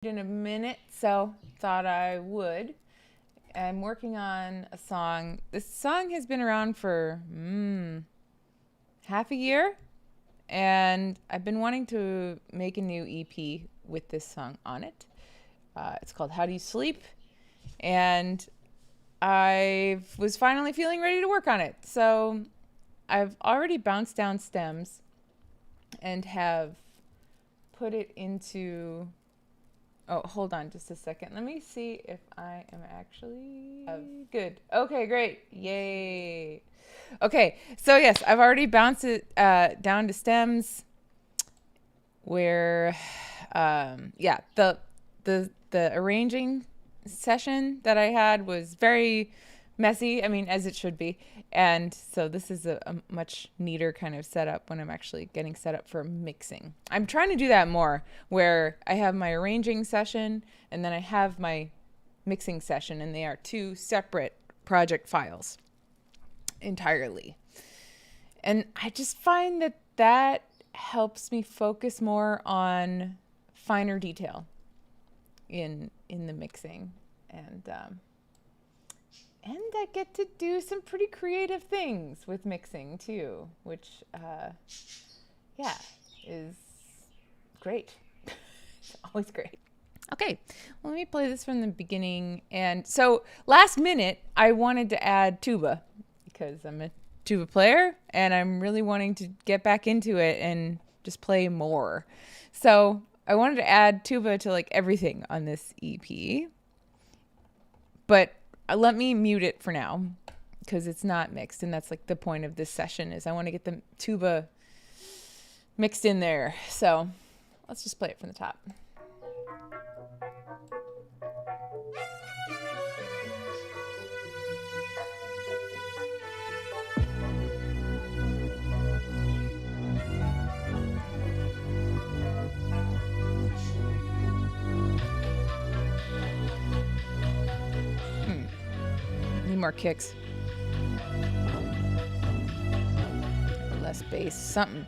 in a minute, so thought I would. I'm working on a song. This song has been around for half a year, and I've been wanting to make a new EP with this song on it. It's called How Do You Sleep? And I was finally feeling ready to work on it. So I've already bounced down stems and have put it into... Oh, hold on just a second. Let me see if I am actually good. Okay, great. Yay. Okay, so yes, I've already bounced it down to stems where, the arranging session that I had was very messy. I mean, as it should be. And so this is a much neater kind of setup when I'm actually getting set up for mixing. I'm trying to do that more, where I have my arranging session and then I have my mixing session, and they are two separate project files entirely. And I just find that that helps me focus more on finer detail in the mixing. And I get to do some pretty creative things with mixing too, which, is great. It's always great. Okay, well, let me play this from the beginning. And so last minute, I wanted to add tuba because I'm a tuba player and I'm really wanting to get back into it and just play more. So I wanted to add tuba to like everything on this EP, but let me mute it for now because it's not mixed, and that's like the point of this session is I want to get the tuba mixed in there. So let's just play it from the top. More kicks, less bass, something.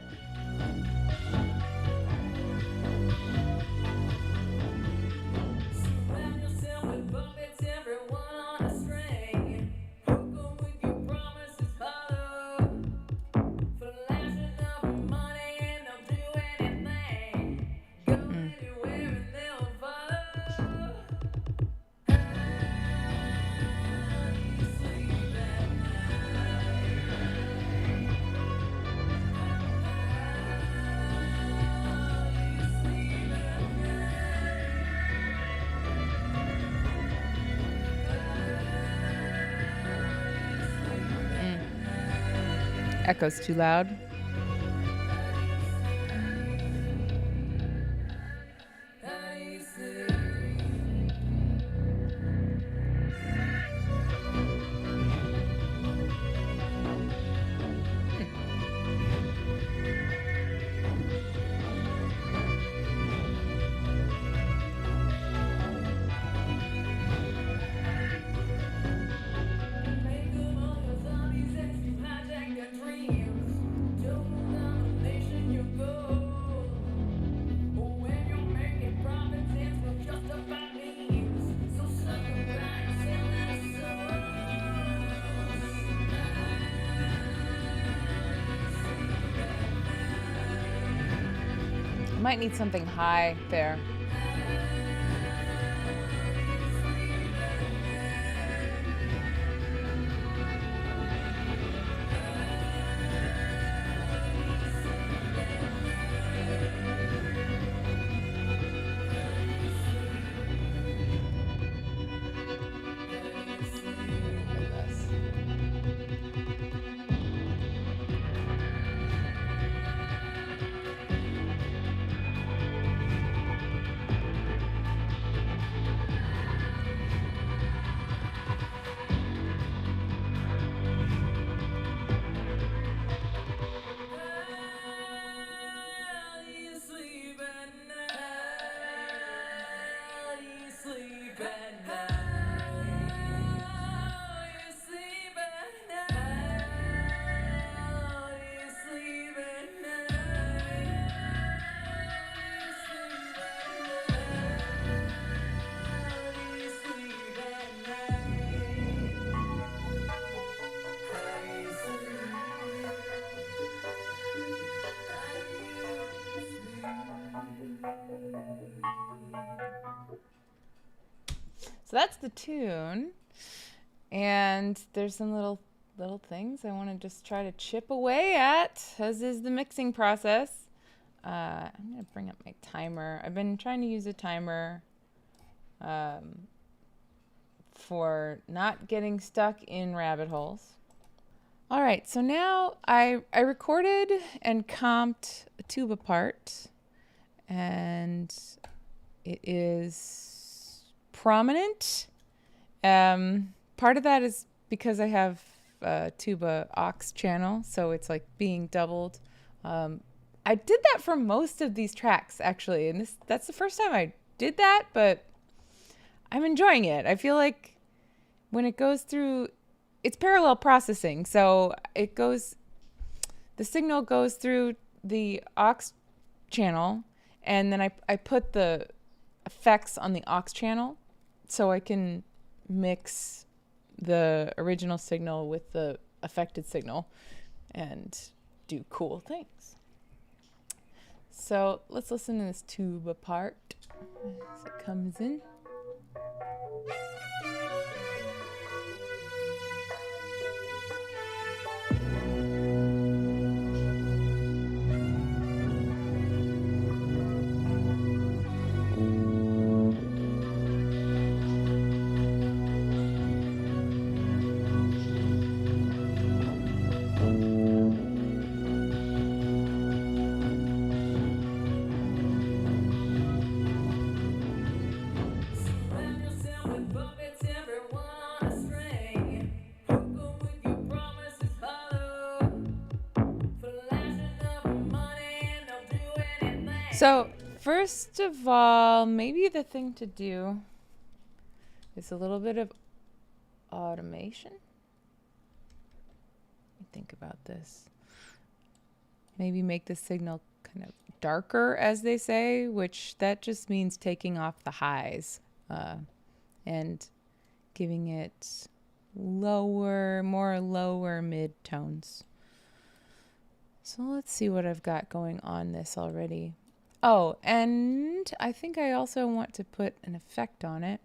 Echo's too loud. Might need something high there. So that's the tune. And there's some little things I want to just try to chip away at, as is the mixing process. I'm going to bring up my timer. I've been trying to use a timer for not getting stuck in rabbit holes. All right, so now I recorded and comped a tuba part, and it is prominent. Part of that is because I have a tuba aux channel, so it's like being doubled. I did that for most of these tracks, actually, and that's the first time I did that, but I'm enjoying it. I feel like when it goes through, it's parallel processing, so the signal goes through the aux channel, and then I put the effects on the aux channel, so I can mix the original signal with the affected signal and do cool things. So let's listen to this tuba part as it comes in. So first of all, maybe the thing to do is a little bit of automation. Let me think about this. Maybe make the signal kind of darker, as they say, which that just means taking off the highs and giving it more lower mid tones. So let's see what I've got going on this already. Oh, and I think I also want to put an effect on it.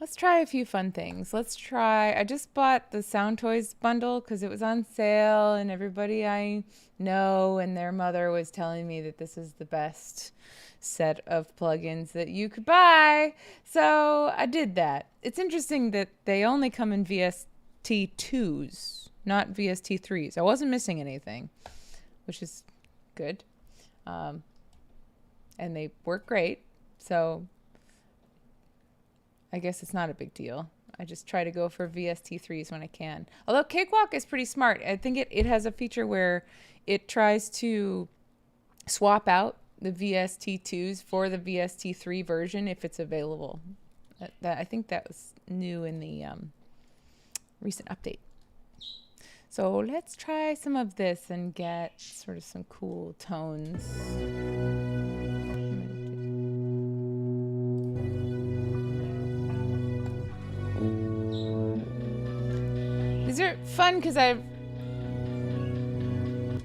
Let's try a few fun things. I just bought the SoundToys bundle because it was on sale, and everybody I know and their mother was telling me that this is the best set of plugins that you could buy. So I did that. It's interesting that they only come in VST2s, not VST3s. I wasn't missing anything, which is good. And they work great. So I guess it's not a big deal. I just try to go for VST3s when I can. Although Cakewalk is pretty smart. I think it has a feature where it tries to swap out the VST2s for the VST3 version if it's available. I think that was new in the recent update. So let's try some of this and get sort of some cool tones. These are fun because I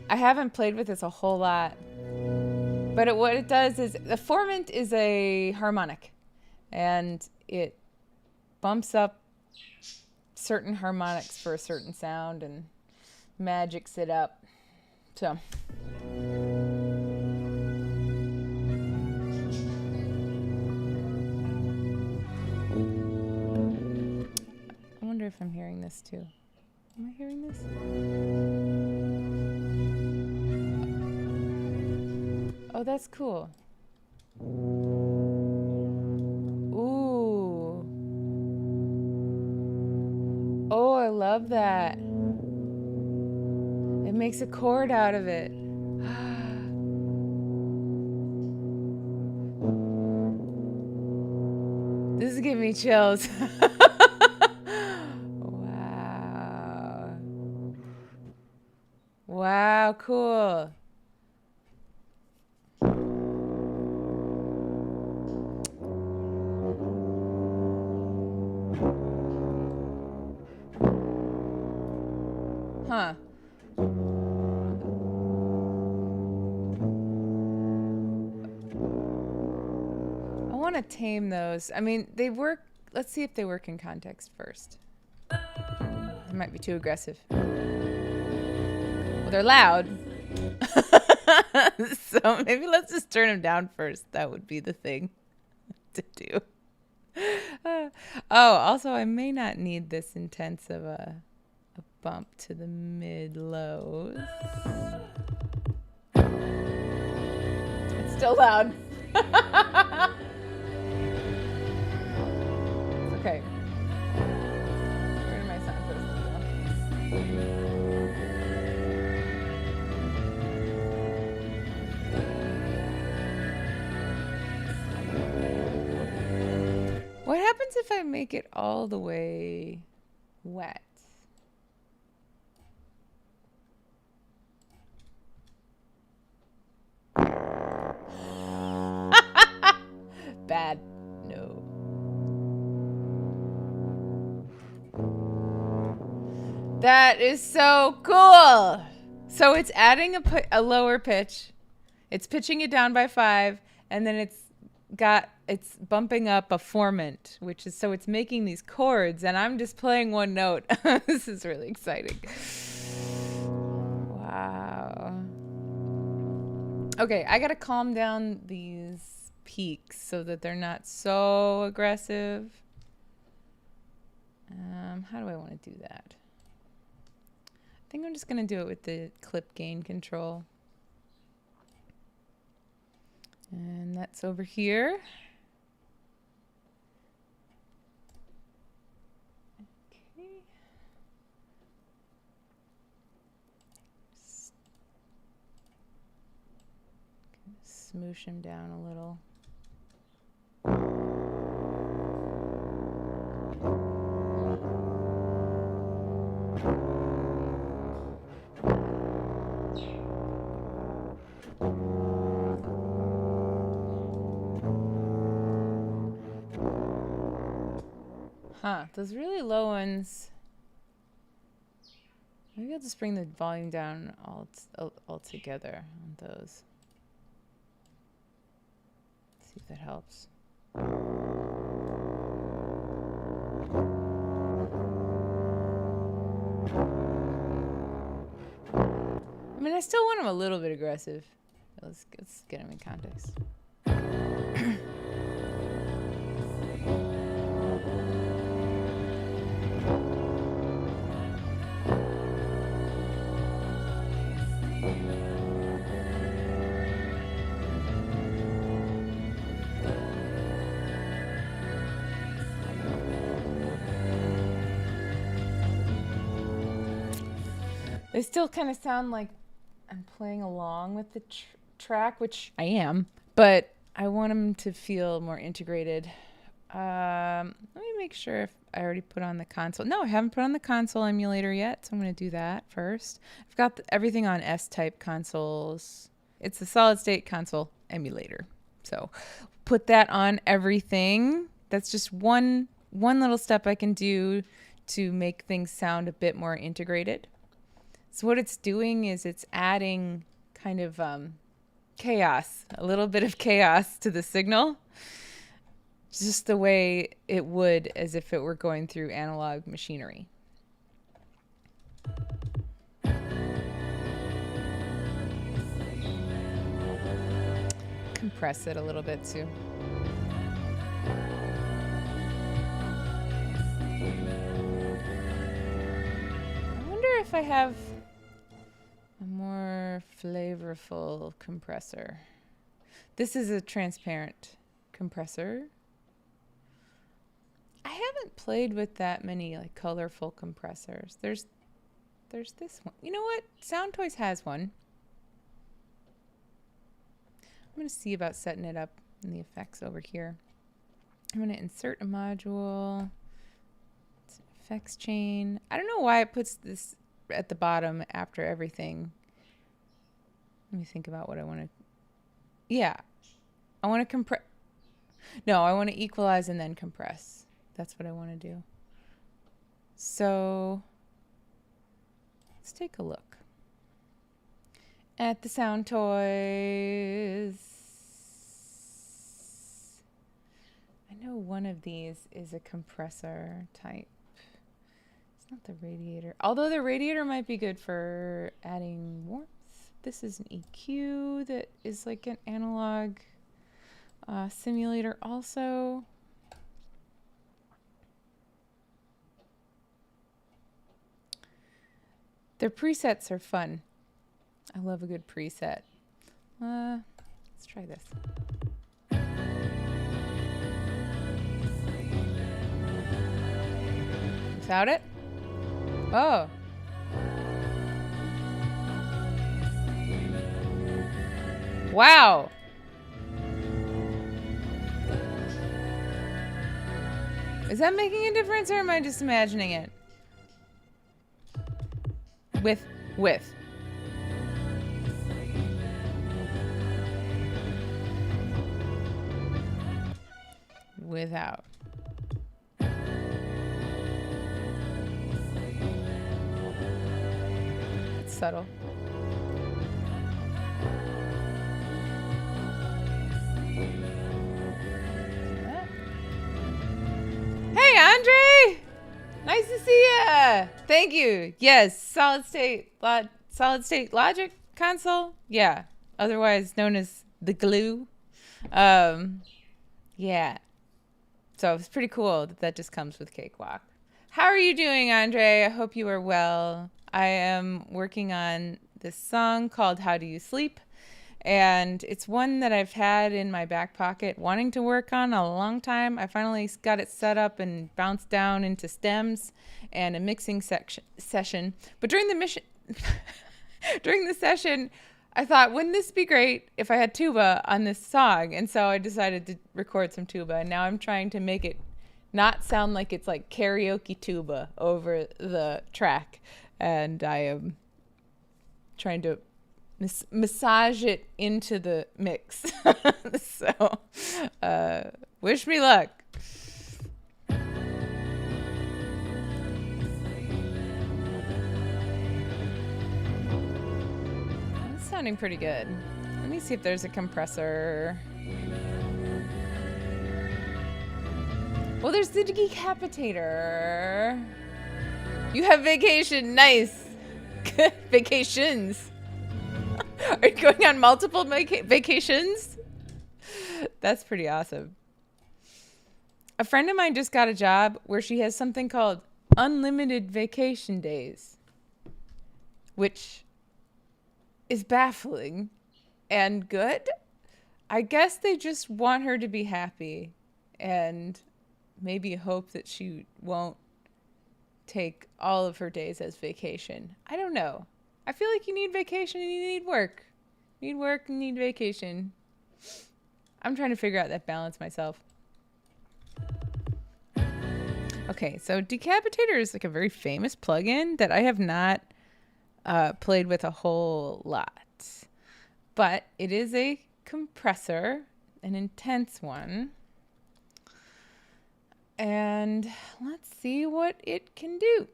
haven't played with this a whole lot. But what it does is, the formant is a harmonic, and it bumps up certain harmonics for a certain sound and magics it up. So I wonder if I'm hearing this too. Am I hearing this? Oh, that's cool. Ooh. Oh, I love that. It makes a chord out of it. This is giving me chills. Wow. Wow, cool. Huh. I want want to tame those. I mean, they work. Let's see if they work in context first. They might be too aggressive. Well, they're loud. So maybe let's just turn them down first. That would be the thing to do. Oh, also, I may not need this intense of a bump to the mid-lows. It's still loud. It's okay. Where did my SoundToys go? What happens if I make it all the way wet? Bad. No. That is so cool. So it's adding a lower pitch. It's pitching it down by 5, and then it's bumping up a formant, which is, so it's making these chords, and I'm just playing one note. This is really exciting. Wow. Okay, I gotta calm down these peaks so that they're not so aggressive. How do I want to do that? I think I'm just gonna do it with the clip gain control. And that's over here. Okay. Smoosh him down a little. Huh, those really low ones. Maybe I'll just bring the volume down all together on those. See if that helps. I mean, I still want them a little bit aggressive. Let's get them in context. They still kind of sound like I'm playing along with the track, which I am, but I want them to feel more integrated. Let me make sure if I already put on the console. No, I haven't put on the console emulator yet, so I'm going to do that first. I've got everything on S-type consoles. It's a solid-state console emulator. So put that on everything. That's just one little step I can do to make things sound a bit more integrated. So what it's doing is it's adding kind of chaos, a little bit of chaos to the signal, just the way it would as if it were going through analog machinery. Compress it a little bit too. I wonder if I have a more flavorful compressor. This is a transparent compressor. I haven't played with that many like colorful compressors. There's this one. You know what? SoundToys has one. I'm going to see about setting it up in the effects over here. I'm going to insert a module. It's an effects chain. I don't know why it puts this at the bottom after everything. Let me think about what I want to. Yeah, I want to compress. No, I want to equalize and then compress. That's what I want to do. So let's take a look at the SoundToys. know one of these is a compressor type. It's not the radiator. Although the radiator might be good for adding warmth. This is an EQ that is like an analog simulator also. Their presets are fun. I love a good preset. Let's try this. Without it? Oh. Wow. Is that making a difference, or am I just imagining it? With. Without. It's subtle. Hey, Andre! Nice to see ya. Thank you. Yes, solid state logic console. Yeah, otherwise known as the glue. Yeah. So it's pretty cool that that just comes with Cakewalk. How are you doing, Andre? I hope you are well. I am working on this song called How Do You Sleep? And it's one that I've had in my back pocket wanting to work on a long time. I finally got it set up and bounced down into stems and a mixing session. But during the session, I thought, wouldn't this be great if I had tuba on this song? And so I decided to record some tuba. And now I'm trying to make it not sound like it's like karaoke tuba over the track. And I am trying to massage it into the mix. So wish me luck. It's sounding pretty good. Let me see if there's a compressor. Well, there's the decapitator. You have vacation. Nice. Vacations. Are you going on multiple vacations? That's pretty awesome. A friend of mine just got a job where she has something called unlimited vacation days, which is baffling and good. I guess they just want her to be happy and maybe hope that she won't take all of her days as vacation. I don't know. I feel like you need vacation and you need work. You need work and you need vacation. I'm trying to figure out that balance myself. Okay, so Decapitator is like a very famous plugin that I have not played with a whole lot. But it is a compressor, an intense one. And let's see what it can do.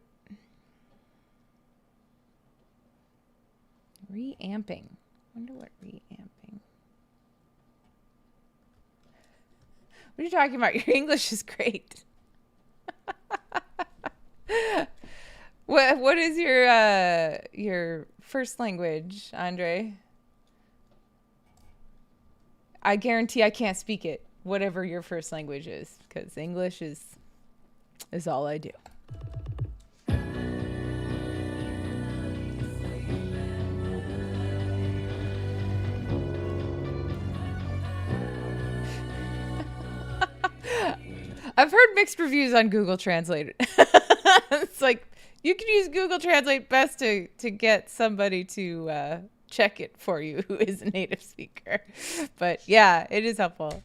Reamping. Wonder what reamping. What are you talking about? Your English is great. What is your first language, Andre? I guarantee I can't speak it, whatever your first language is, because English is all I do. I've heard mixed reviews on Google Translate. It's like you can use Google Translate best to get somebody to check it for you who is a native speaker. But yeah, it is helpful.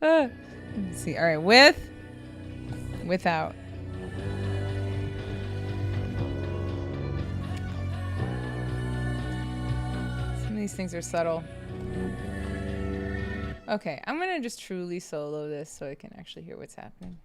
Let's see. All right, without. Some of these things are subtle. Okay, I'm gonna just truly solo this so I can actually hear what's happening.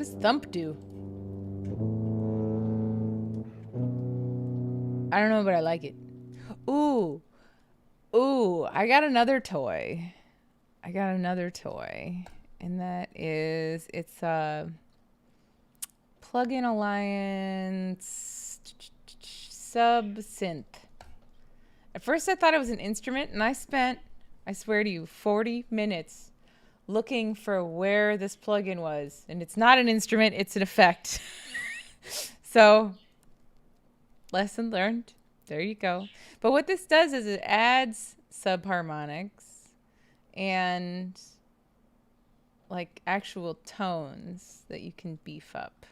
does thump do? I don't know, but I like it. Ooh. Ooh, I got another toy. And that is, it's a Plug-in Alliance sub-synth. At first I thought it was an instrument, and I spent, I swear to you, 40 minutes looking for where this plug-in was. And it's not an instrument, it's an effect. So, lesson learned. There you go. But what this does is it adds subharmonics and like actual tones that you can beef up.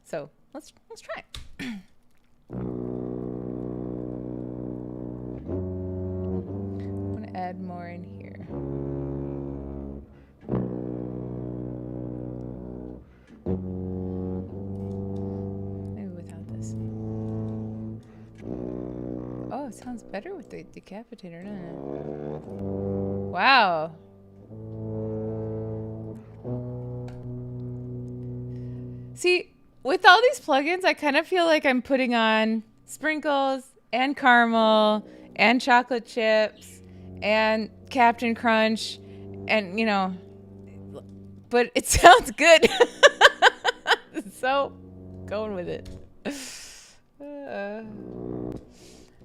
So let's try it. I'm gonna add more in here. Maybe without this. Oh, it sounds better with the decapitator, doesn't it? Wow. See, with all these plugins, I kind of feel like I'm putting on sprinkles and caramel and chocolate chips and Captain Crunch and, you know, but it sounds good. So, going with it.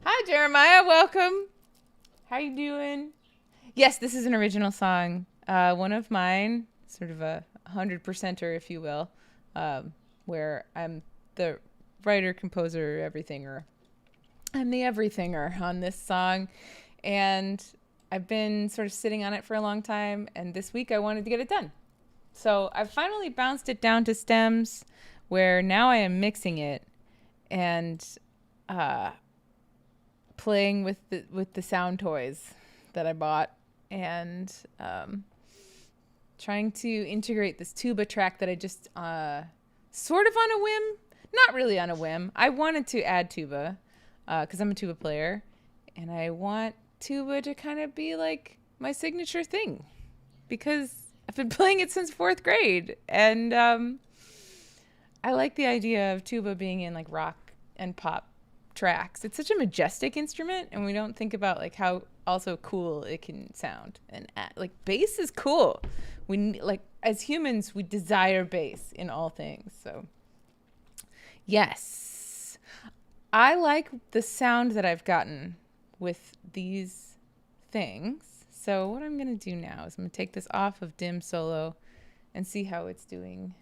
Hi, Jeremiah. Welcome. How you doing? Yes, this is an original song. One of mine, sort of a 100%er, if you will. Where I'm the writer, composer, everythinger. I'm the everythinger on this song. And I've been sort of sitting on it for a long time. And this week I wanted to get it done. So I've finally bounced it down to stems where now I am mixing it and playing with the SoundToys that I bought. And trying to integrate this tuba track that I just sort of on a whim, not really on a whim. I wanted to add tuba because I'm a tuba player, and I want tuba to kind of be like my signature thing because I've been playing it since 4th grade, and I like the idea of tuba being in like rock and pop tracks. It's such a majestic instrument, and we don't think about like how also cool it can sound. And like bass is cool. We like as humans we desire bass in all things. So yes, I like the sound that I've gotten with these things. So what I'm gonna do now is I'm gonna take this off of dim solo and see how it's doing.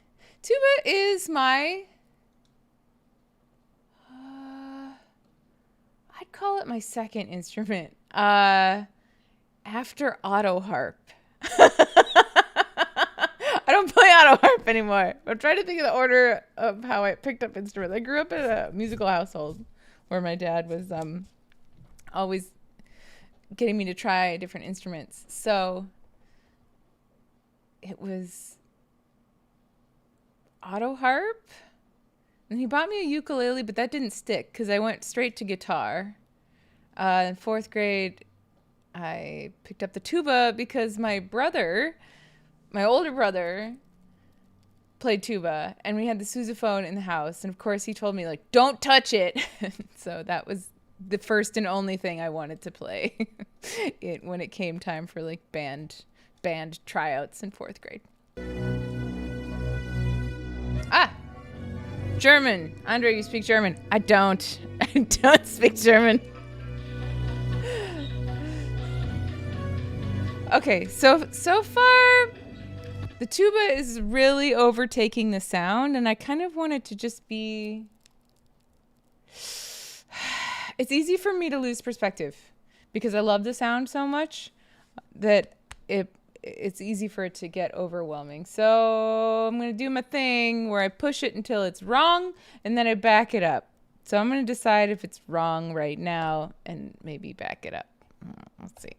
Tuba is my I'd call it my second instrument after auto harp. I don't play auto harp anymore. I'm trying to think of the order of how I picked up instruments. I grew up in a musical household where my dad was always getting me to try different instruments. So it was auto harp. And he bought me a ukulele, but that didn't stick because I went straight to guitar. In 4th grade, I picked up the tuba because my older brother, played tuba, and we had the sousaphone in the house. And of course, he told me, like, don't touch it. So that was the first and only thing I wanted to play when it came time for like band tryouts in 4th grade. German. Andre, you speak German. I don't. I don't speak German. Okay, so far, the tuba is really overtaking the sound, and I kind of want it to just be... It's easy for me to lose perspective because I love the sound so much that it's easy for it to get overwhelming. So I'm going to do my thing where I push it until it's wrong and then I back it up. So I'm going to decide if it's wrong right now and maybe back it up. Let's see.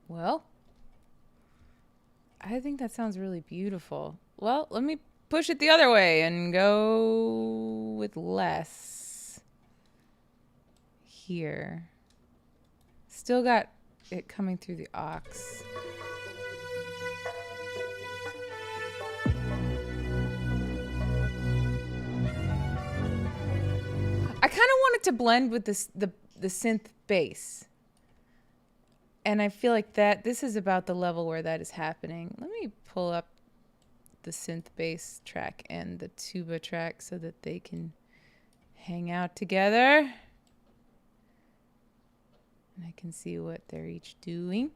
Well, I think that sounds really beautiful. Well, let me push it the other way and go with less here. Still got it coming through the aux. I kind of want it to blend with this, the synth bass. And I feel like that this is about the level where that is happening. Let me pull up the synth bass track and the tuba track so that they can hang out together. And I can see what they're each doing.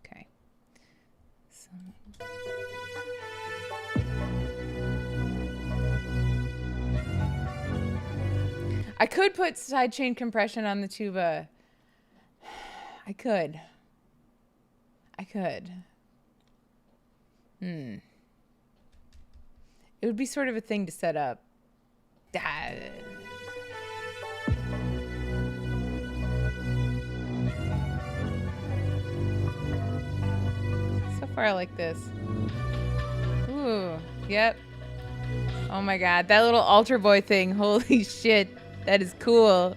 Okay. So I could put sidechain compression on the tuba. I could. It would be sort of a thing to set up. So far I like this. Ooh, yep. Oh my god, that little altar boy thing. Holy shit. That is cool.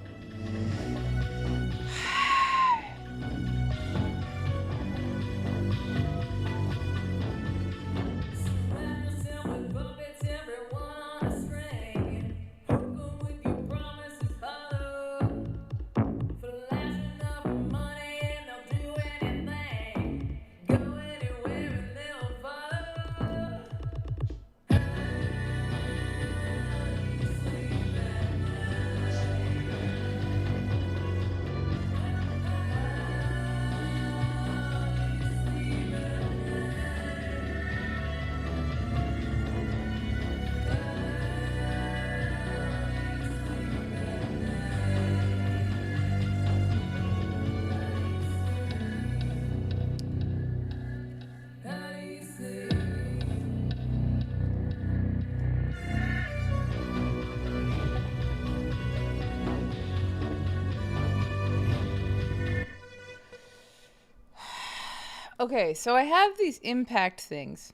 Okay, so I have these impact things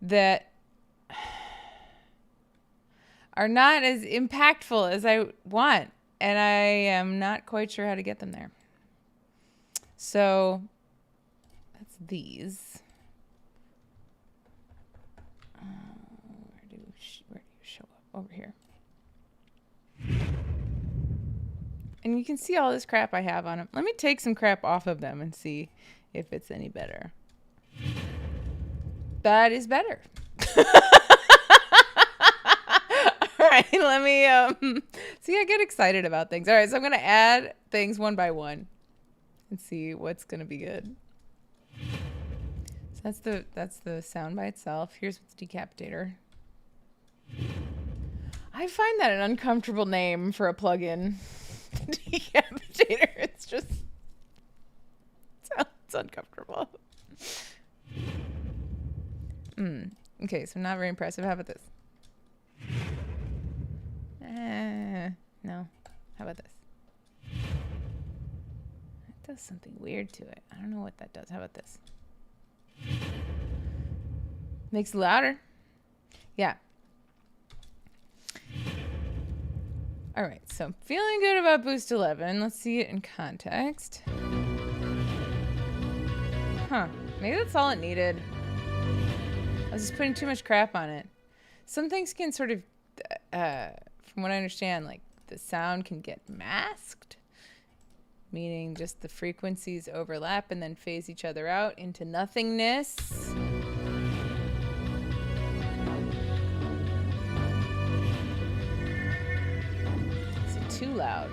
that are not as impactful as I want, and I am not quite sure how to get them there. So that's these. Where do you show up? Over here. And you can see all this crap I have on them. Let me take some crap off of them and see if it's any better. That is better. All right, let me see, I get excited about things. All right, so I'm going to add things one by one and see what's going to be good. So that's the sound by itself. Here's what's decapitator. I find that an uncomfortable name for a plugin. Decapitator. It's just sounds uncomfortable. Okay, so not very impressive. How about this? No. How about this? It does something weird to it. I don't know what that does. How about this? Makes it louder. Yeah. All right, so I'm feeling good about Boost 11. Let's see it in context. Huh, maybe that's all it needed. I was just putting too much crap on it. Some things can sort of, from what I understand, like the sound can get masked, meaning just the frequencies overlap and then phase each other out into nothingness. Too loud.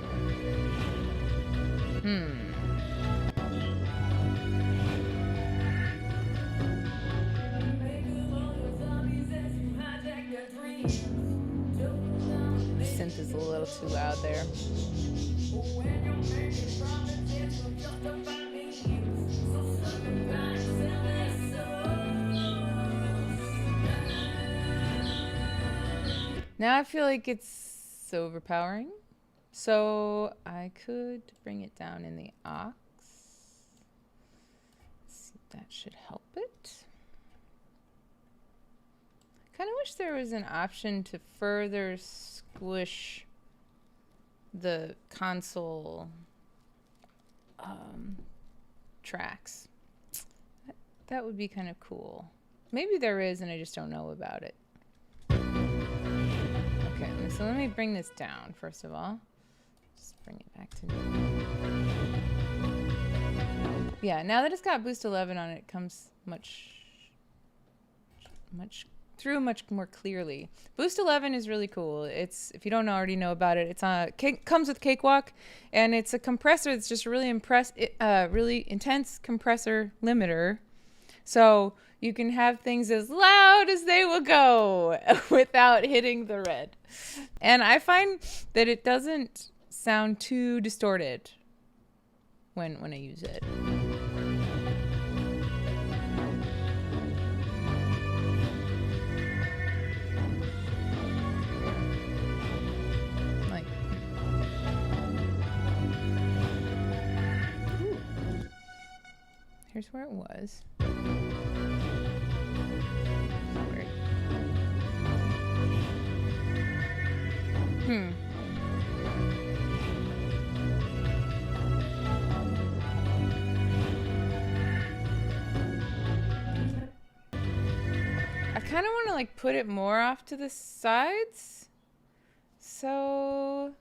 Synth is a little too loud there. Now I feel like it's overpowering. So I could bring it down in the aux. That should help it. Kind of wish there was an option to further squish the console tracks. That would be kind of cool. Maybe there is and I just don't know about it. Okay, so let me bring this down first of all. Just bring it back to me. Yeah, now that it's got boost 11 on it, it comes much more clearly. Boost 11 is really cool. It's, if you don't already know about it, it's comes with Cakewalk, and it's a compressor that's just a really really intense compressor limiter. So you can have things as loud as they will go without hitting the red. And I find that it doesn't sound too distorted when I use it. Here's where it was. Weird. I kind of want to like put it more off to the sides. So,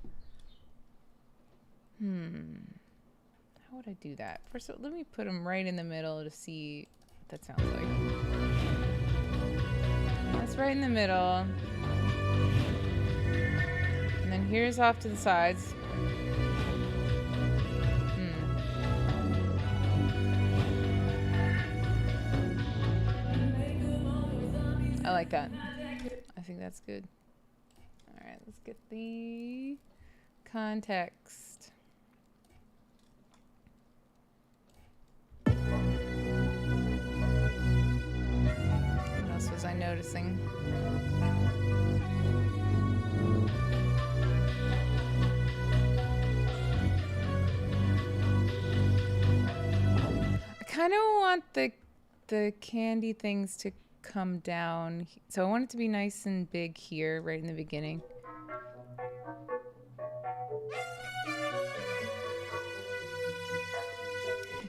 how would I do that? First, let me put them right in the middle to see what that sounds like. That's right in the middle. And then here's off to the sides. I like that. I think that's good. All right, let's get the context. What else was I noticing? I kind of want the candy things to come down, so I want it to be nice and big here right in the beginning.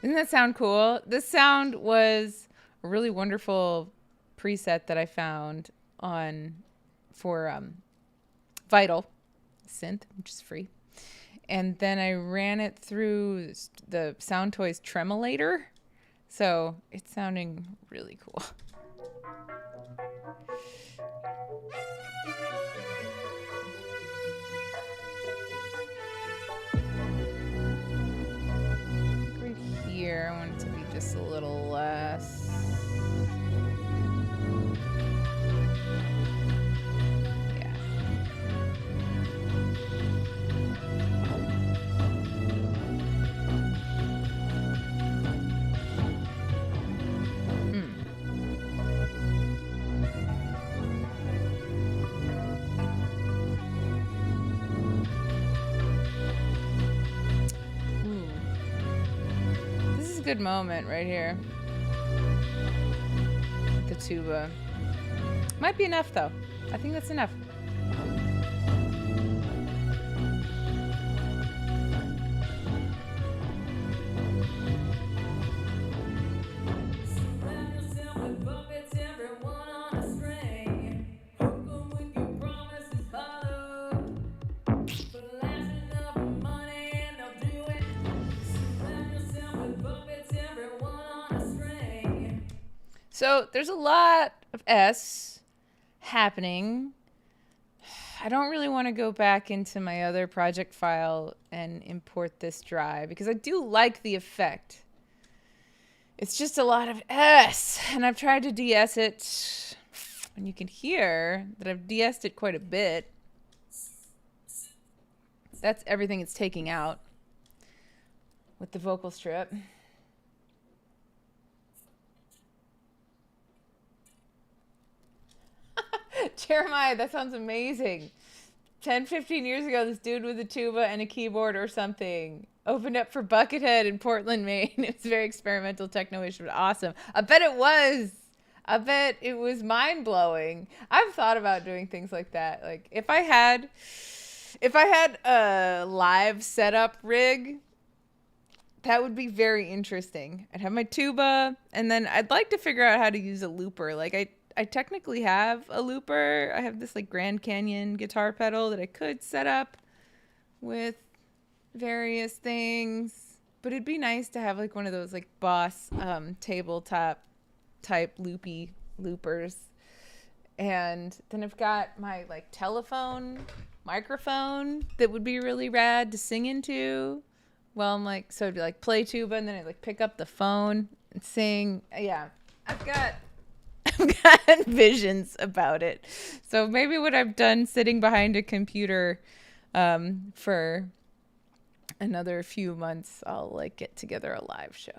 Doesn't that sound cool? This sound was a really wonderful preset that I found for Vital synth, which is free, and then I ran it through the SoundToys tremolator, so it's sounding really cool. Right here, I want it to be just a little less. Yeah. Good moment right here. The tuba. Might be enough though. I think that's enough. So there's a lot of S happening. I don't really want to go back into my other project file and import this dry because I do like the effect. It's just a lot of S, and I've tried to de-S it, and you can hear that I've de-S'd it quite a bit. That's everything it's taking out with the vocal strip. Jeremiah, that sounds amazing. 10, 15 years ago, this dude with a tuba and a keyboard or something. opened up for Buckethead in Portland, Maine. It was very experimental techno-ish, but awesome. I bet it was. I bet it was mind-blowing. I've thought about doing things like that. Like if I had a live setup rig, that would be very interesting. I'd have my tuba, and then I'd like to figure out how to use a looper. Like I technically have a looper. I have this like Grand Canyon guitar pedal that I could set up with various things, but it'd be nice to have like one of those like Boss tabletop type loopy loopers. And then I've got my like telephone microphone that would be really rad to sing into. Well, I'm like, so it'd be like play tuba, and then I'd like pick up the phone and sing. Yeah, I've got visions about it. So maybe what I've done sitting behind a computer for another few months, I'll like get together a live show.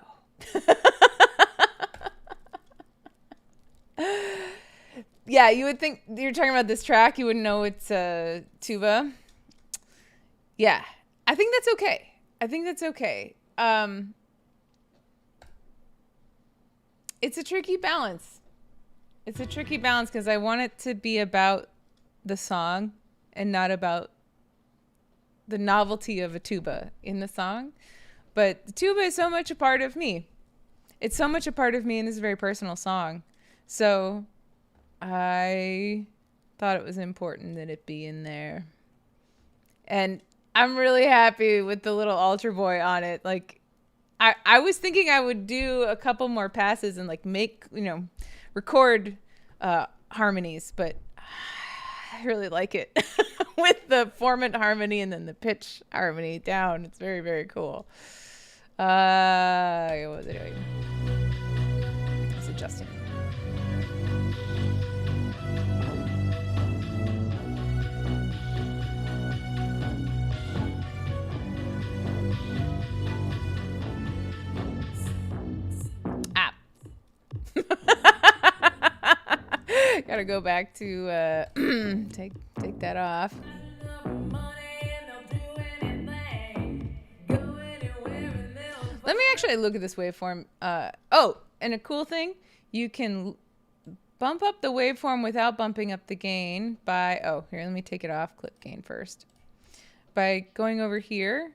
Yeah, you would think you're talking about this track, you wouldn't know it's a tuba. Yeah, I think that's okay. It's a tricky balance. Because I want it to be about the song and not about the novelty of a tuba in the song. But the tuba is so much a part of me. It's so much a part of me, and this is a very personal song. So I thought it was important that it be in there. And I'm really happy with the little altar boy on it. Like, I was thinking I would do a couple more passes and like record harmonies, but I really like it with the formant harmony and then the pitch harmony down. It's very, very cool. What was I doing? I was adjusting. Gotta go back to take that off. Let me actually look at this waveform. And a cool thing, you can bump up the waveform without bumping up the gain by, here, let me take it off, clip gain first. By going over here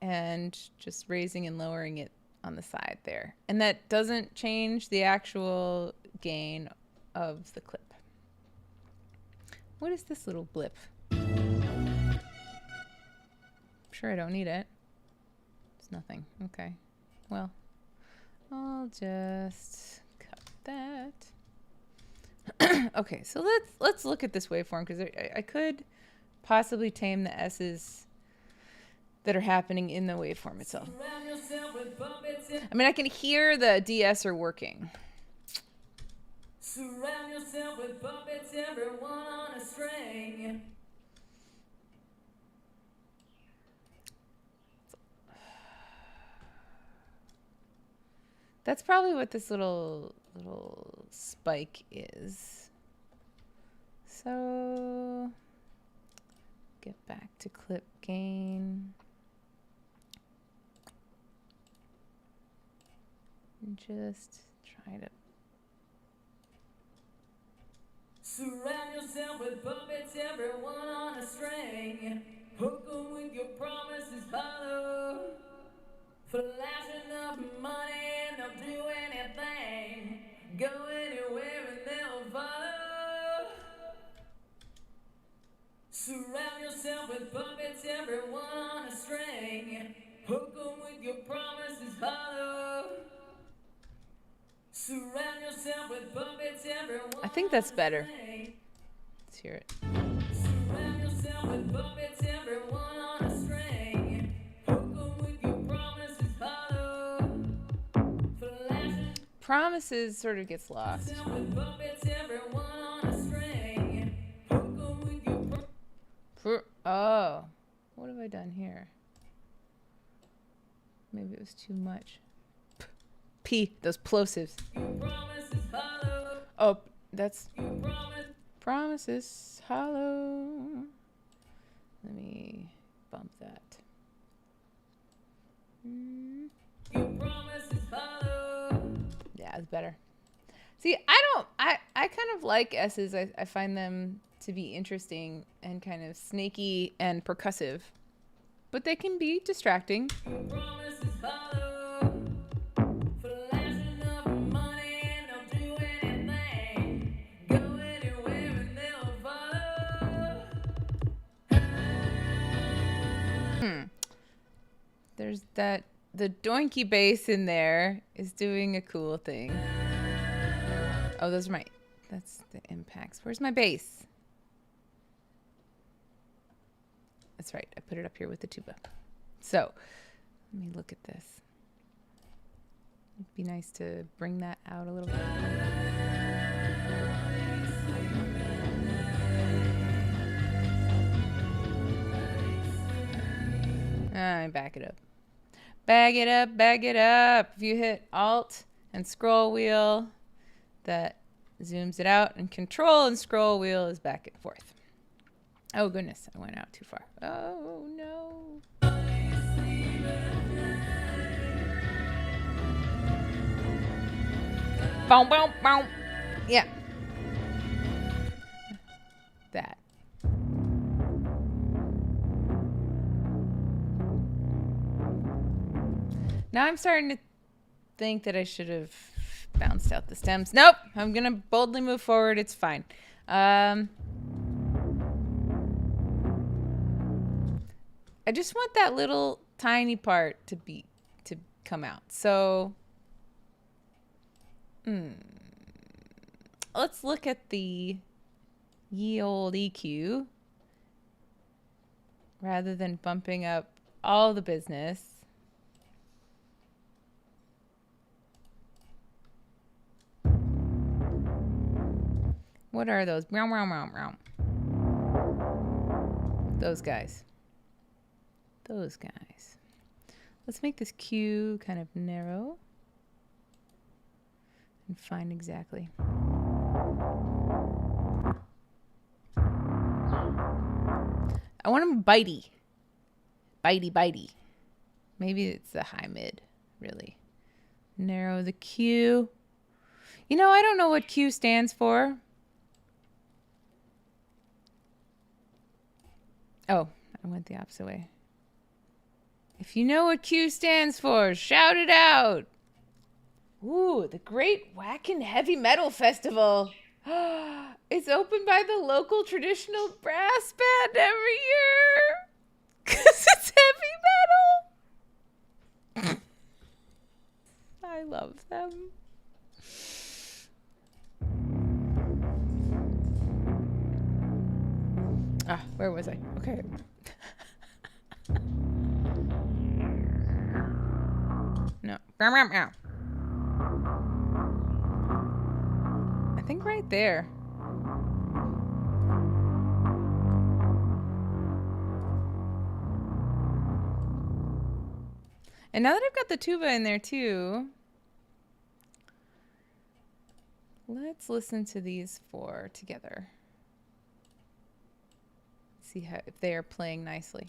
and just raising and lowering it on the side there. And that doesn't change the actual gain of the clip. What is this little blip? I'm sure I don't need it. It's nothing. Okay. Well, I'll just cut that. Okay, so let's look at this waveform, because I could possibly tame the S's that are happening in the waveform itself. I mean, I can hear the DS are working. Surround yourself with puppets, everyone on a string. That's probably what this little spike is. So get back to clip gain. And just try to surround yourself with puppets, everyone on a string. Hook 'em with your promises, hollow. Flashing up money and they'll do anything. Go anywhere and they'll follow. Surround yourself with puppets, everyone on a string. Hook 'em with your promises, hollow. Surround yourself with puppets, everyone. I think that's better. Let's hear it. Surround yourself with puppets, everyone on a string. Hook 'em with your promises, hollow. Promises sort of gets lost. With puppets, everyone on a string. Hook 'em with your what have I done here? Maybe it was too much. P, those plosives. Oh, that's promises hollow. Let me bump that. better. See, I kind of like S's. I find them to be interesting and kind of snaky and percussive, but they can be distracting. There's the doinky bass in there is doing a cool thing. Oh, that's the impacts. Where's my bass? That's right. I put it up here with the tuba. So let me look at this. It'd be nice to bring that out a little bit. Back it up. Bag it up, bag it up. If you hit Alt and scroll wheel, that zooms it out, and Control and scroll wheel is back and forth. Oh goodness, I went out too far. Oh no. Boom, boom, boom. Yeah. That. Now I'm starting to think that I should have bounced out the stems. Nope, I'm gonna boldly move forward. It's fine. I just want that little tiny part to come out. So let's look at the ye old EQ rather than bumping up all the business. What are those? Meow, meow, meow, meow. Those guys. Those guys. Let's make this Q kind of narrow and find exactly. I want them bitey. Bitey, bitey. Maybe it's the high mid, really. Narrow the Q. You know, I don't know what Q stands for. Oh, I went the opposite way. If you know what Q stands for, shout it out. Ooh, the Great Whackin' Heavy Metal Festival. It's opened by the local traditional brass band every year. Because it's heavy metal. I love them. Ah, where was I? Okay. No. I think right there. And now that I've got the tuba in there too, let's listen to these four together. See how, if they are playing nicely.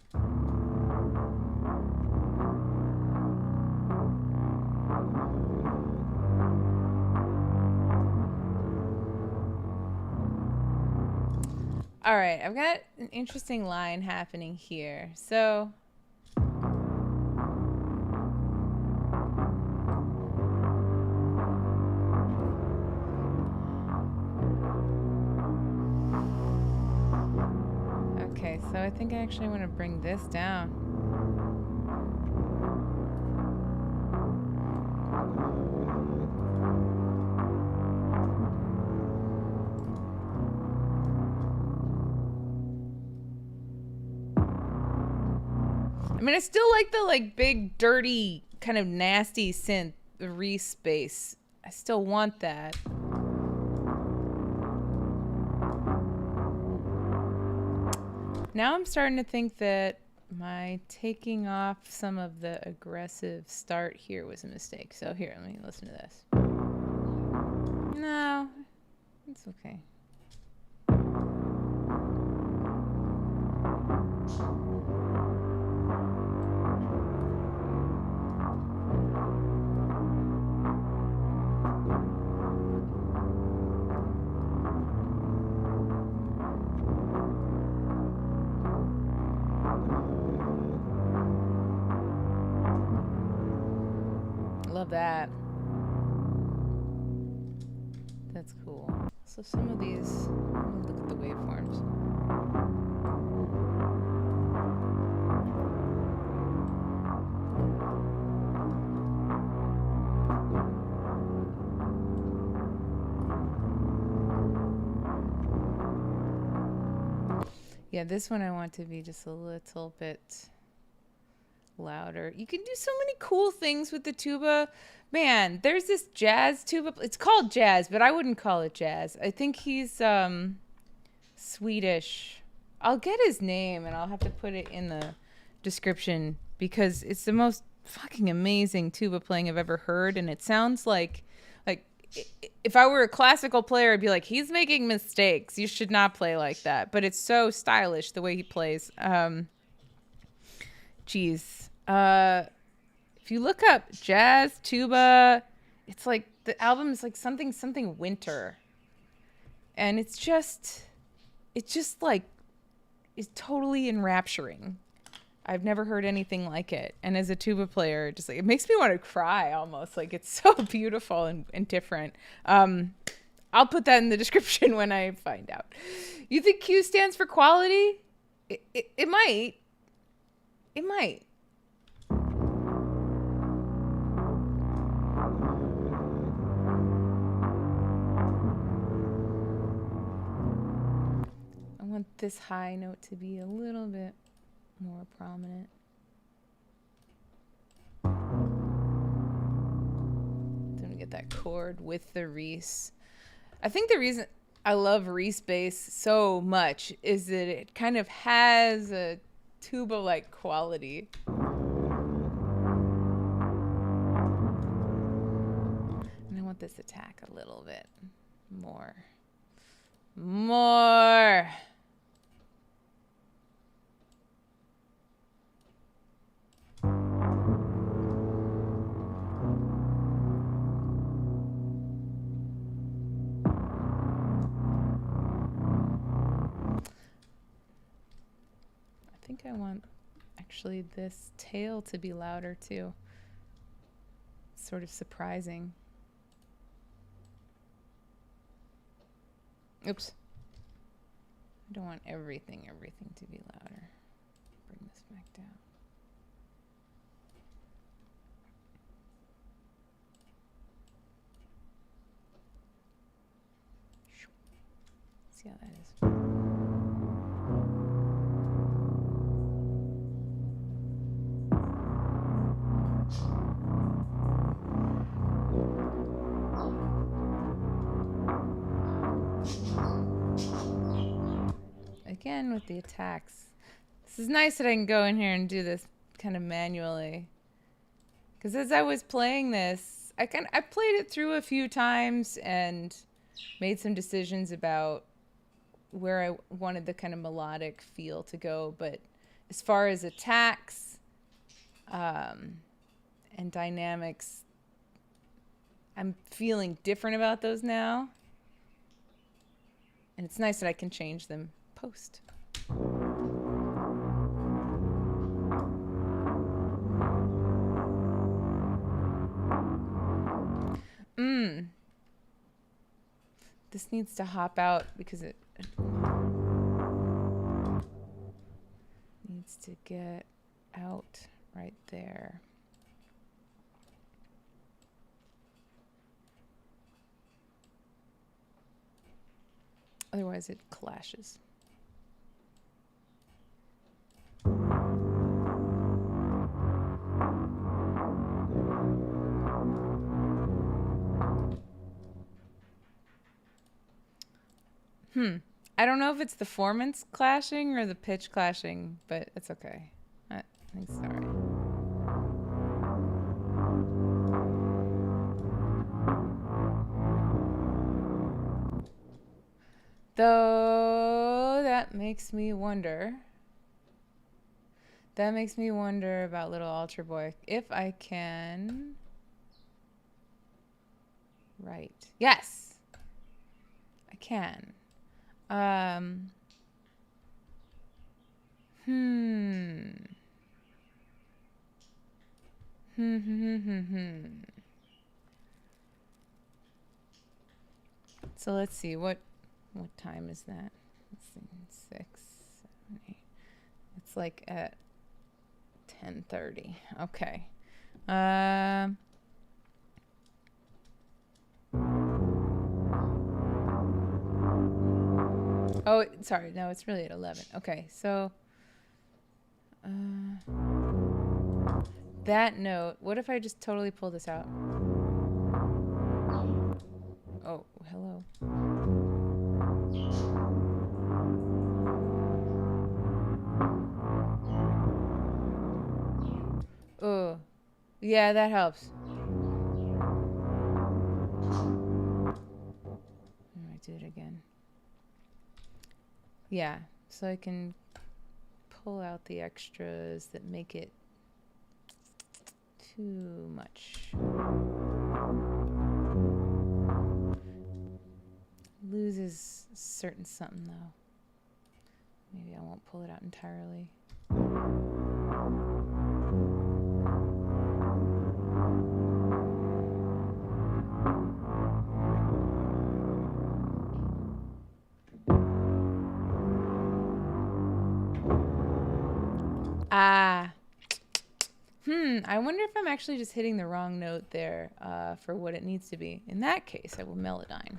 All right, I've got an interesting line happening here. So okay, so I think I actually want to bring this down. I mean, I still like the big, dirty, kind of nasty synth Reese bass. I still want that. Now I'm starting to think that my taking off some of the aggressive start here was a mistake. So here, let me listen to this. No, it's okay. Love that. That's cool. So some of these, look at the waveforms. Yeah, this one I want to be just a little bit louder. You can do so many cool things with the tuba. Man, there's this jazz tuba. It's called jazz, but I wouldn't call it jazz. I think he's Swedish. I'll get his name and I'll have to put it in the description because it's the most fucking amazing tuba playing I've ever heard, and it sounds like if I were a classical player, I'd be like, he's making mistakes. You should not play like that. But it's so stylish the way he plays. Geez. If you look up jazz tuba, it's like the album is like something winter. And it's just like, it's totally enrapturing. I've never heard anything like it. And as a tuba player, just like, it makes me want to cry almost. Like, it's so beautiful and different. I'll put that in the description when I find out. You think Q stands for quality? It might. It might. I want this high note to be a little bit more prominent. Then we get that chord with the Reese. I think the reason I love Reese bass so much is that it kind of has a tuba-like quality. And I want this attack a little bit more. More. I think I want actually this tail to be louder too. It's sort of surprising. Oops. I don't want everything to be louder. Bring this back down. See how that is. Again with the attacks. This is nice that I can go in here and do this kind of manually. Because as I was playing this, I played it through a few times and made some decisions about where I wanted the kind of melodic feel to go. But as far as attacks and dynamics, I'm feeling different about those now. And it's nice that I can change them post. This needs to hop out because it needs to get out right there. Otherwise it clashes. I don't know if it's the formants clashing or the pitch clashing, but it's okay. I think it's all right. Though that makes me wonder. That makes me wonder about Little Altar Boy. If I can. Right. Yes. I can. So let's see, what time is that? Let's see, 6, 7, 8. It's like at 10:30. Okay. Oh, sorry. No, it's really at 11. Okay, so that note. What if I just totally pull this out? Oh, hello. Oh, yeah, that helps. I might do it again. Yeah, so I can pull out the extras that make it too much. Loses certain something though. Maybe I won't pull it out entirely. I wonder if I'm actually just hitting the wrong note there for what it needs to be. In that case, I will melodyne.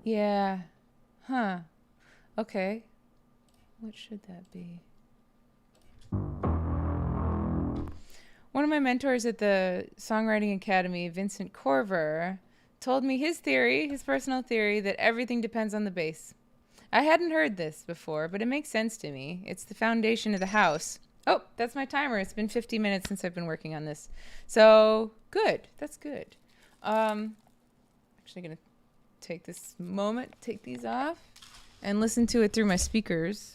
Yeah. Huh. Okay. What should that be? One of my mentors at the Songwriting Academy, Vincent Corver, told me his theory, his personal theory, that everything depends on the bass. I hadn't heard this before, but it makes sense to me. It's the foundation of the house. Oh, that's my timer. It's been 50 minutes since I've been working on this. So, good. That's good. Actually going to take this moment, take these off, and listen to it through my speakers.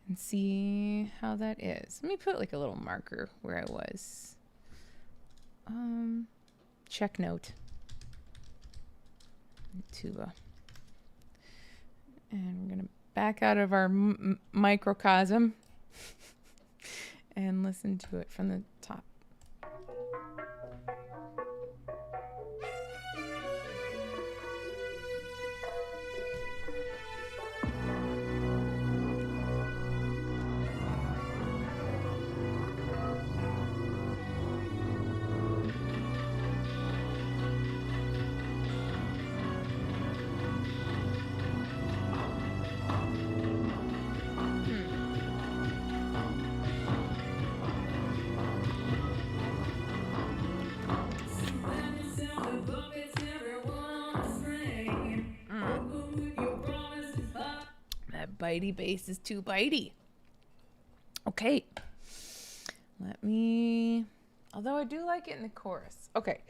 And see how that is. Let me put like a little marker where I was. Check note. Tuba. And we're going to back out of our microcosm and listen to it from the top. Bitey bass is too bitey. Okay. Let me... Although I do like it in the chorus. Okay.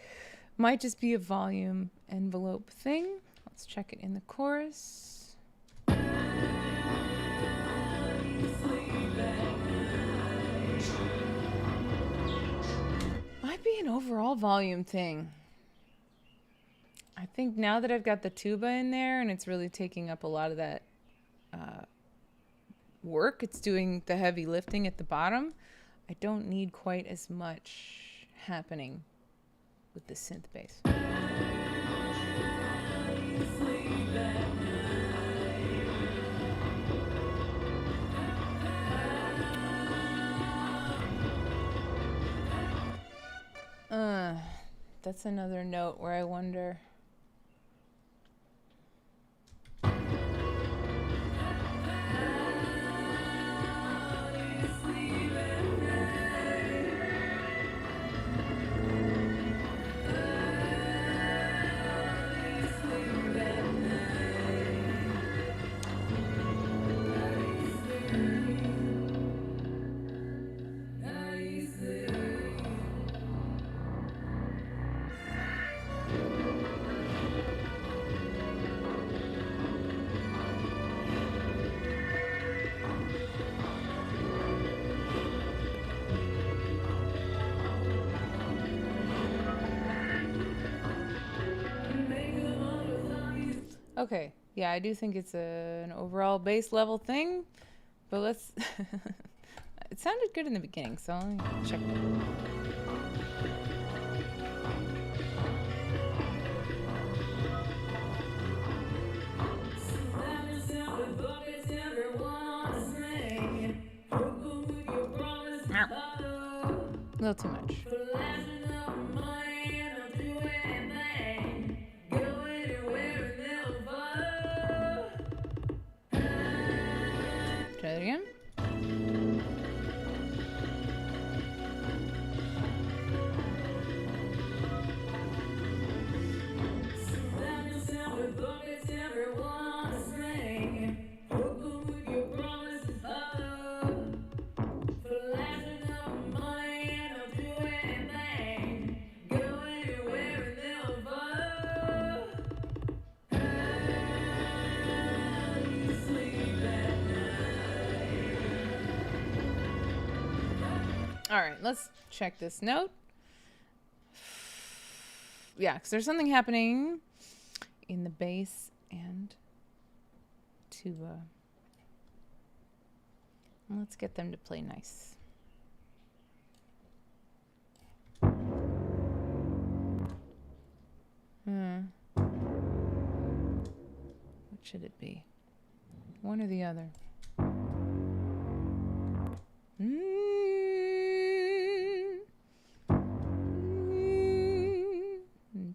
Might just be a volume envelope thing. Let's check it in the chorus. Might be an overall volume thing. I think now that I've got the tuba in there and it's really taking up a lot of that work, it's doing the heavy lifting at the bottom, I don't need quite as much happening with the synth bass. That's another note where I wonder. Okay, yeah, I do think it's an overall bass level thing, but let's... It sounded good in the beginning, so let me check. A little too much. Try that again. All right, let's check this note. Yeah, because there's something happening in the bass and tuba. And let's get them to play nice. What should it be? One or the other?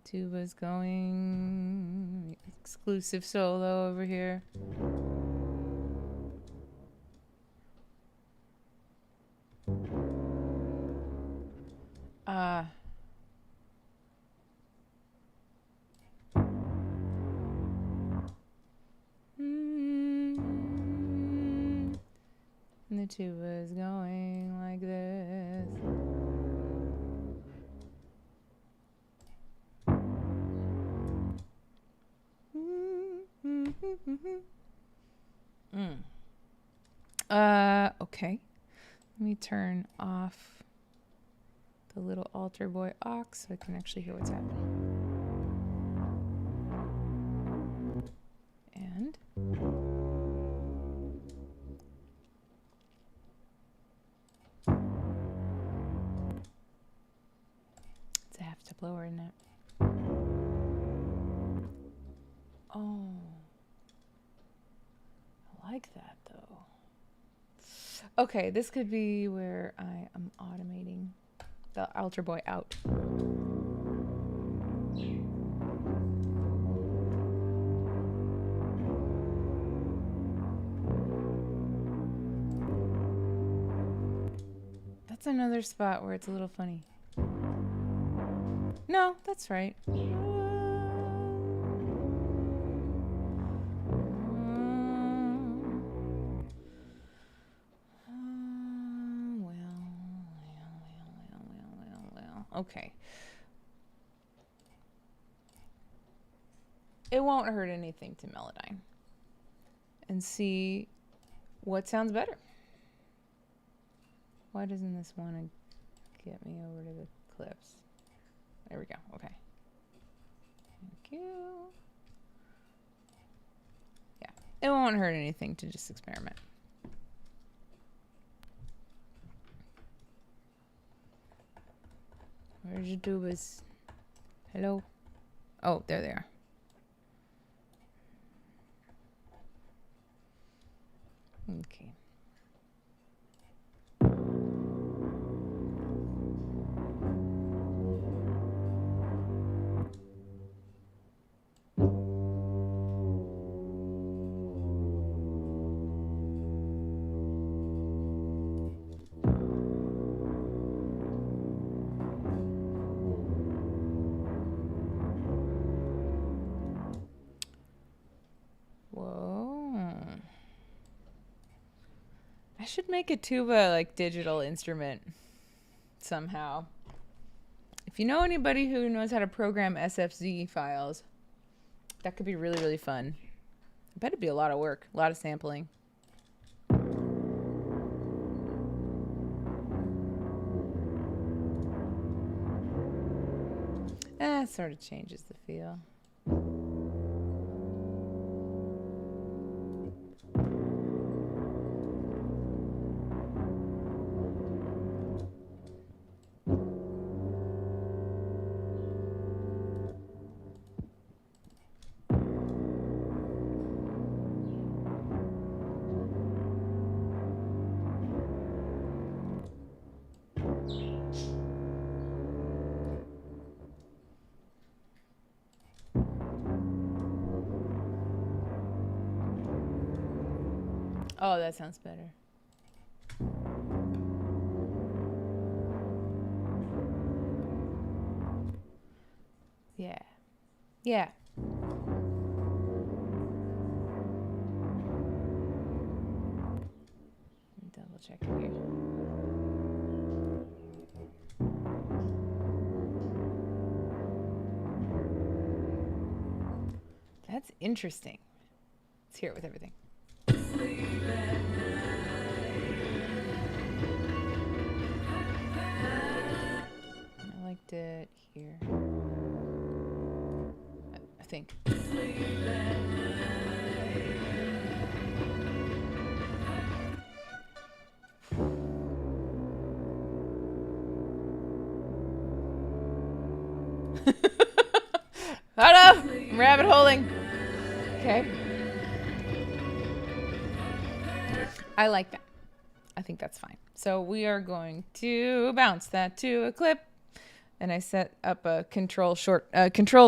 Tuba's going exclusive solo over here. And the tuba's going like this. Okay. Let me turn off the little altar boy aux so I can actually hear what's happening. And it's a half step lower, isn't it? Oh, I like that though. Okay, this could be where I am automating the altar boy out. That's another spot where it's a little funny. No, that's right. Okay. It won't hurt anything to Melodyne and see what sounds better. Why doesn't this want to get me over to the clips? There we go. Okay. Thank you. Yeah. It won't hurt anything to just experiment. Where's your tubas? Hello? Oh, there they are. Okay. I should make a tuba like digital instrument somehow. If you know anybody who knows how to program SFZ files, that could be really, really fun. I bet it'd be a lot of work, a lot of sampling. It sort of changes the feel. Oh, that sounds better. Yeah. Yeah. Double check here. That's interesting. Let's hear it with everything. I liked it here. I think. Hold up! I'm rabbit holing. Okay. I like that. I think that's fine. So we are going to bounce that to a clip. And I set up a control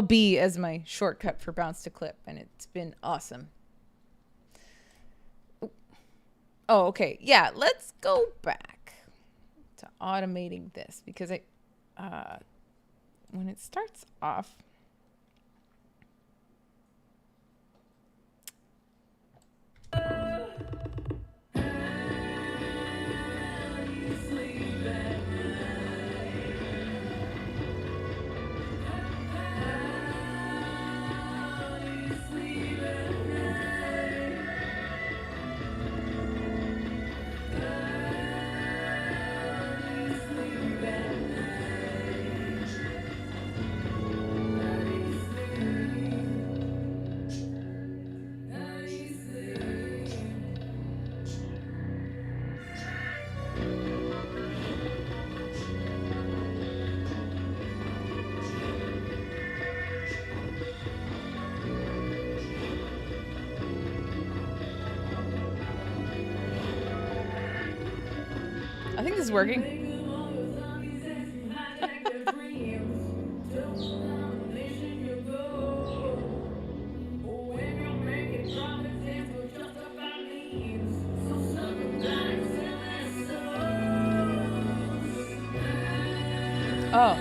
B as my shortcut for bounce to clip, and it's been awesome. Oh, okay. Yeah, let's go back to automating this because when it starts off, I think this is working. Oh.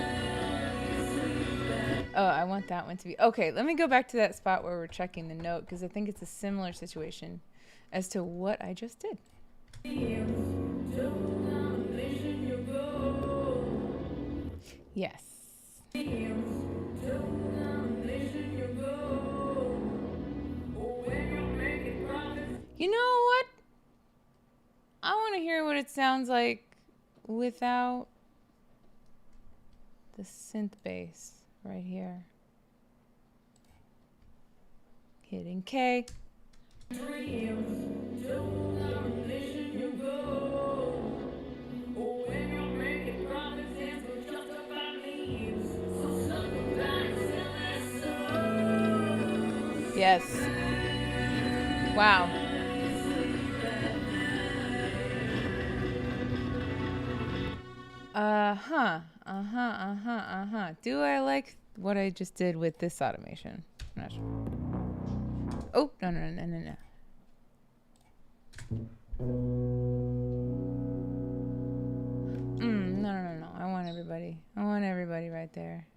Oh, I want that one to be... Okay, let me go back to that spot where we're checking the note because I think it's a similar situation as to what I just did. Yes. You know what? I want to hear what it sounds like without the synth bass right here. Hitting K. Yes. Wow. Do I like what I just did with this automation? I'm not sure. Oh, no. No. I want everybody right there.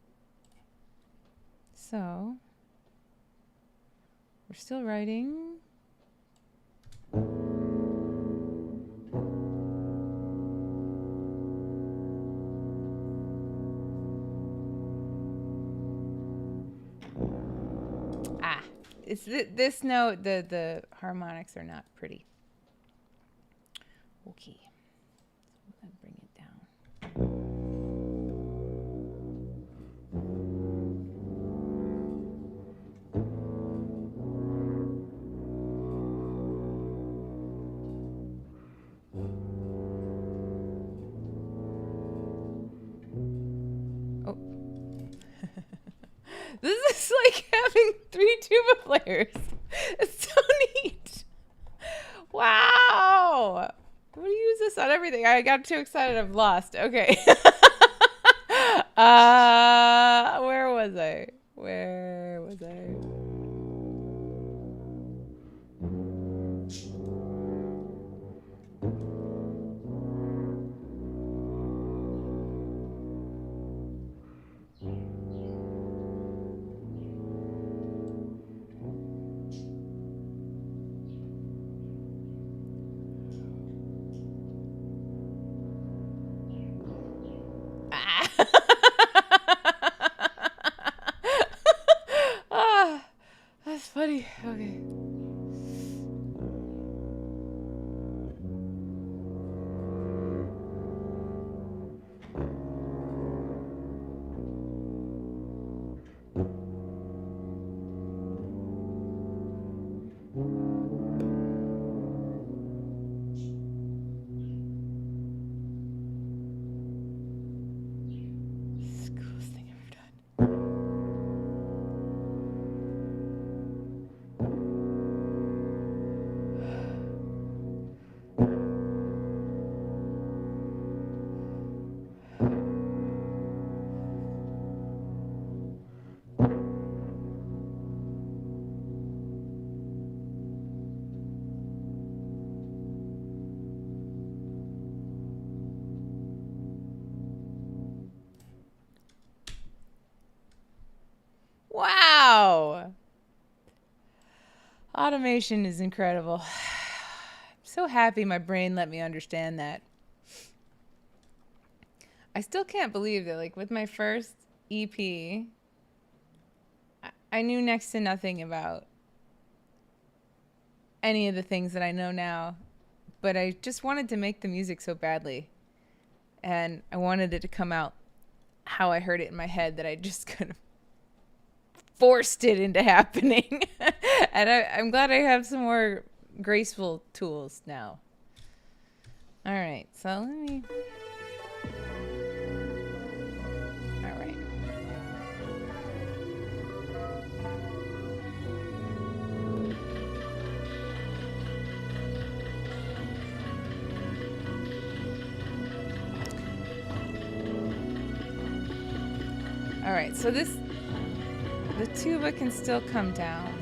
So, we're still writing. It's this note, the harmonics are not pretty. Okay. So we're going to bring it down. Oh. This is like having 3 tuba players. It's so neat. Wow. I'm going to use this on everything. I got too excited. I've lost. Okay. Where was I? Automation is incredible. I'm so happy my brain let me understand that. I still can't believe that, like, with my first EP, I knew next to nothing about any of the things that I know now, but I just wanted to make the music so badly. And I wanted it to come out how I heard it in my head, that I just kind of forced it into happening. And I'm glad I have some more graceful tools now. All right, so let me... All right. All right, so the tuba can still come down.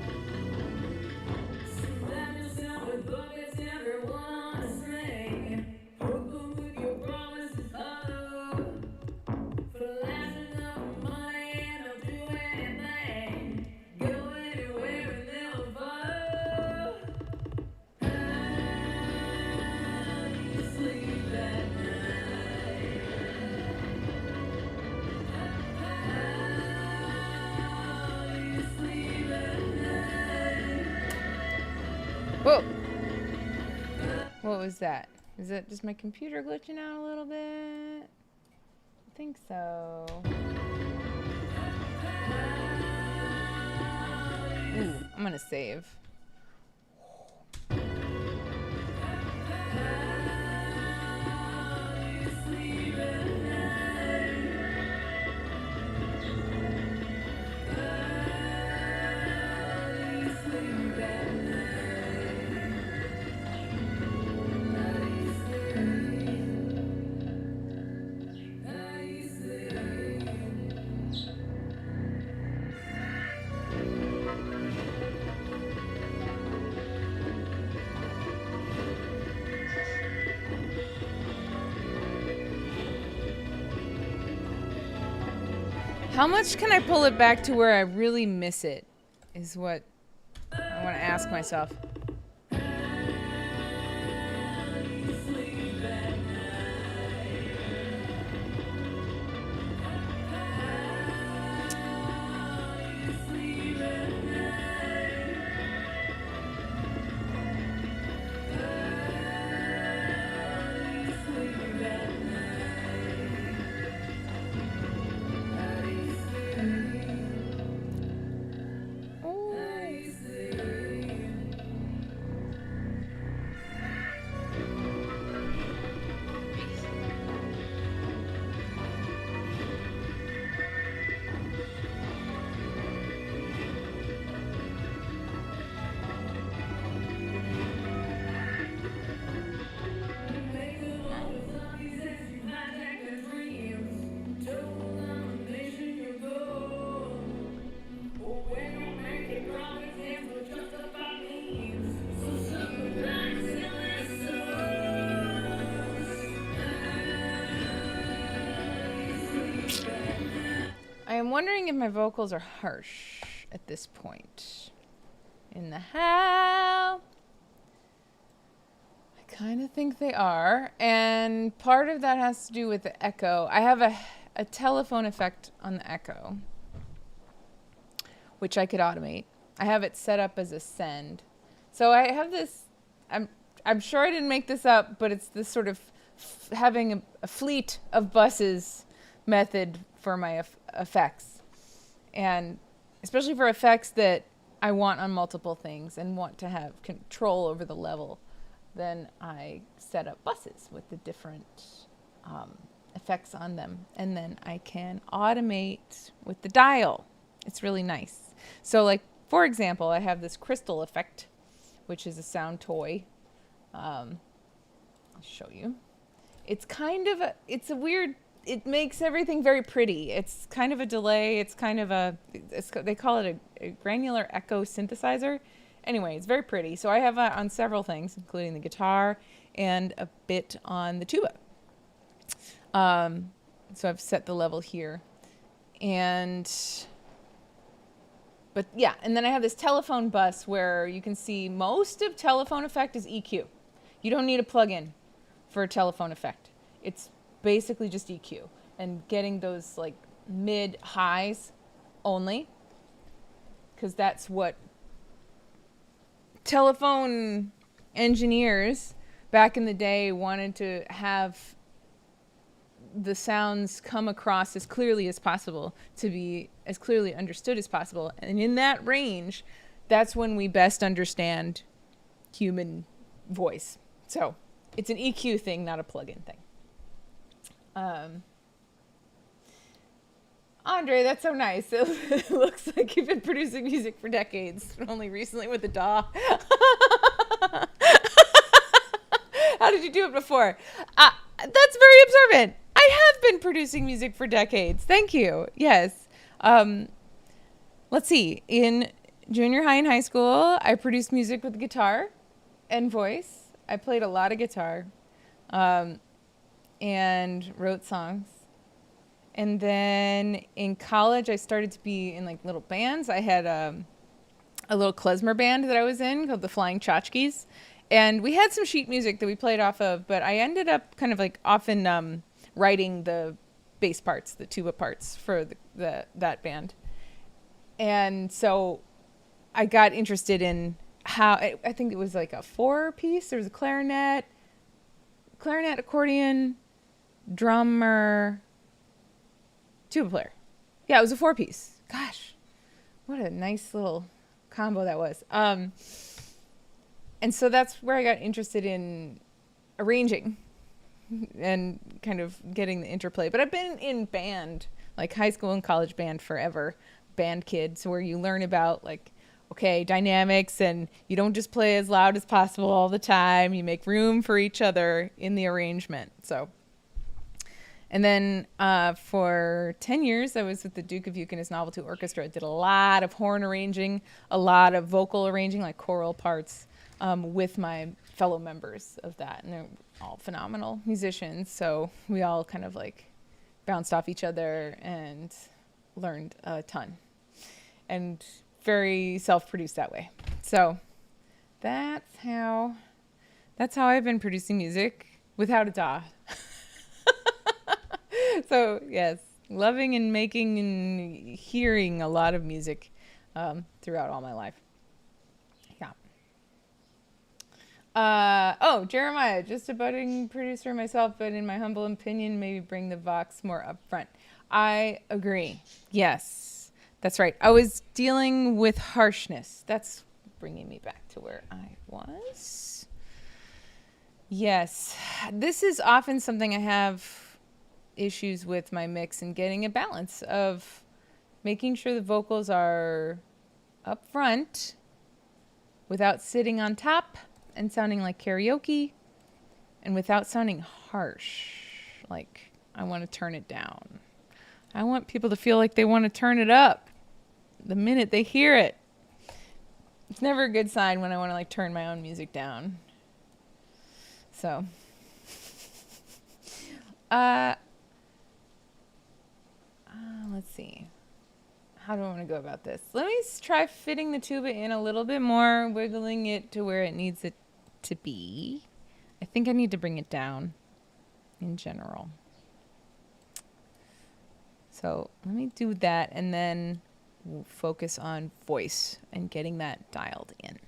Whoa! What was that? Is it just my computer glitching out a little bit? I think so. Ooh, I'm gonna save. How much can I pull it back to where I really miss it, is what I want to ask myself. I am wondering if my vocals are harsh at this point in the how. I kind of think they are, and part of that has to do with the echo. I have a telephone effect on the echo, which I could automate. I have it set up as a send. So I have this, I'm sure I didn't make this up, but it's this sort of having a fleet of buses method for my effects, and especially for effects that I want on multiple things and want to have control over the level, then I set up buses with the different effects on them, and then I can automate with the dial. It's really nice. So, like, for example, I have this crystal effect, which is a sound toy. I'll show you. It's kind of it's a weird, it makes everything very pretty. It's kind of a delay. It's kind of they call it a granular echo synthesizer. Anyway, it's very pretty. So I have on several things, including the guitar and a bit on the tuba. So I've set the level here. And But yeah, and then I have this telephone bus where you can see most of telephone effect is EQ. You don't need a plugin for a telephone effect. It's basically just EQ and getting those like mid highs only, because that's what telephone engineers back in the day wanted to have the sounds come across as clearly as possible, to be as clearly understood as possible. And in that range, that's when we best understand human voice. So it's an EQ thing, not a plugin thing. Andre, that's so nice. It looks like you've been producing music for decades, only recently with the DAW. How did you do it before? That's very observant. I have been producing music for decades. Thank you. Yes. Let's see. In junior high and high school, I produced music with guitar and voice. I played a lot of guitar and wrote songs. And then in college, I started to be in like little bands. I had a little klezmer band that I was in called the Flying Tchotchkes. And we had some sheet music that we played off of, but I ended up kind of like often writing the bass parts, the tuba parts for that band. And so I got interested in how, I think it was like a 4-piece. There was a clarinet, accordion, drummer, tuba player. Yeah, it was a 4-piece. Gosh, what a nice little combo that was. And so that's where I got interested in arranging and kind of getting the interplay. But I've been in band, like high school and college band forever, band kids, where you learn about like, okay, dynamics, and you don't just play as loud as possible all the time. You make room for each other in the arrangement. So, and then for 10 years, I was with the Duke of Yukona's Novelty Orchestra. I did a lot of horn arranging, a lot of vocal arranging, like choral parts, with my fellow members of that. And they're all phenomenal musicians. So we all kind of like bounced off each other and learned a ton. And very self-produced that way. So that's how I've been producing music without a DAW. So yes, loving and making and hearing a lot of music throughout all my life. Yeah. Jeremiah, just a budding producer myself, but in my humble opinion, maybe bring the Vox more up front. I agree. Yes, that's right. I was dealing with harshness. That's bringing me back to where I was. Yes, this is often something I have issues with my mix, and getting a balance of making sure the vocals are up front without sitting on top and sounding like karaoke, and without sounding harsh. Like, I want to turn it down. I want people to feel like they want to turn it up the minute they hear it. It's never a good sign when I want to like turn my own music down. So, let's see. How do I want to go about this? Let me try fitting the tuba in a little bit more, wiggling it to where it needs it to be. I think I need to bring it down in general. So let me do that, and then we'll focus on voice and getting that dialed in.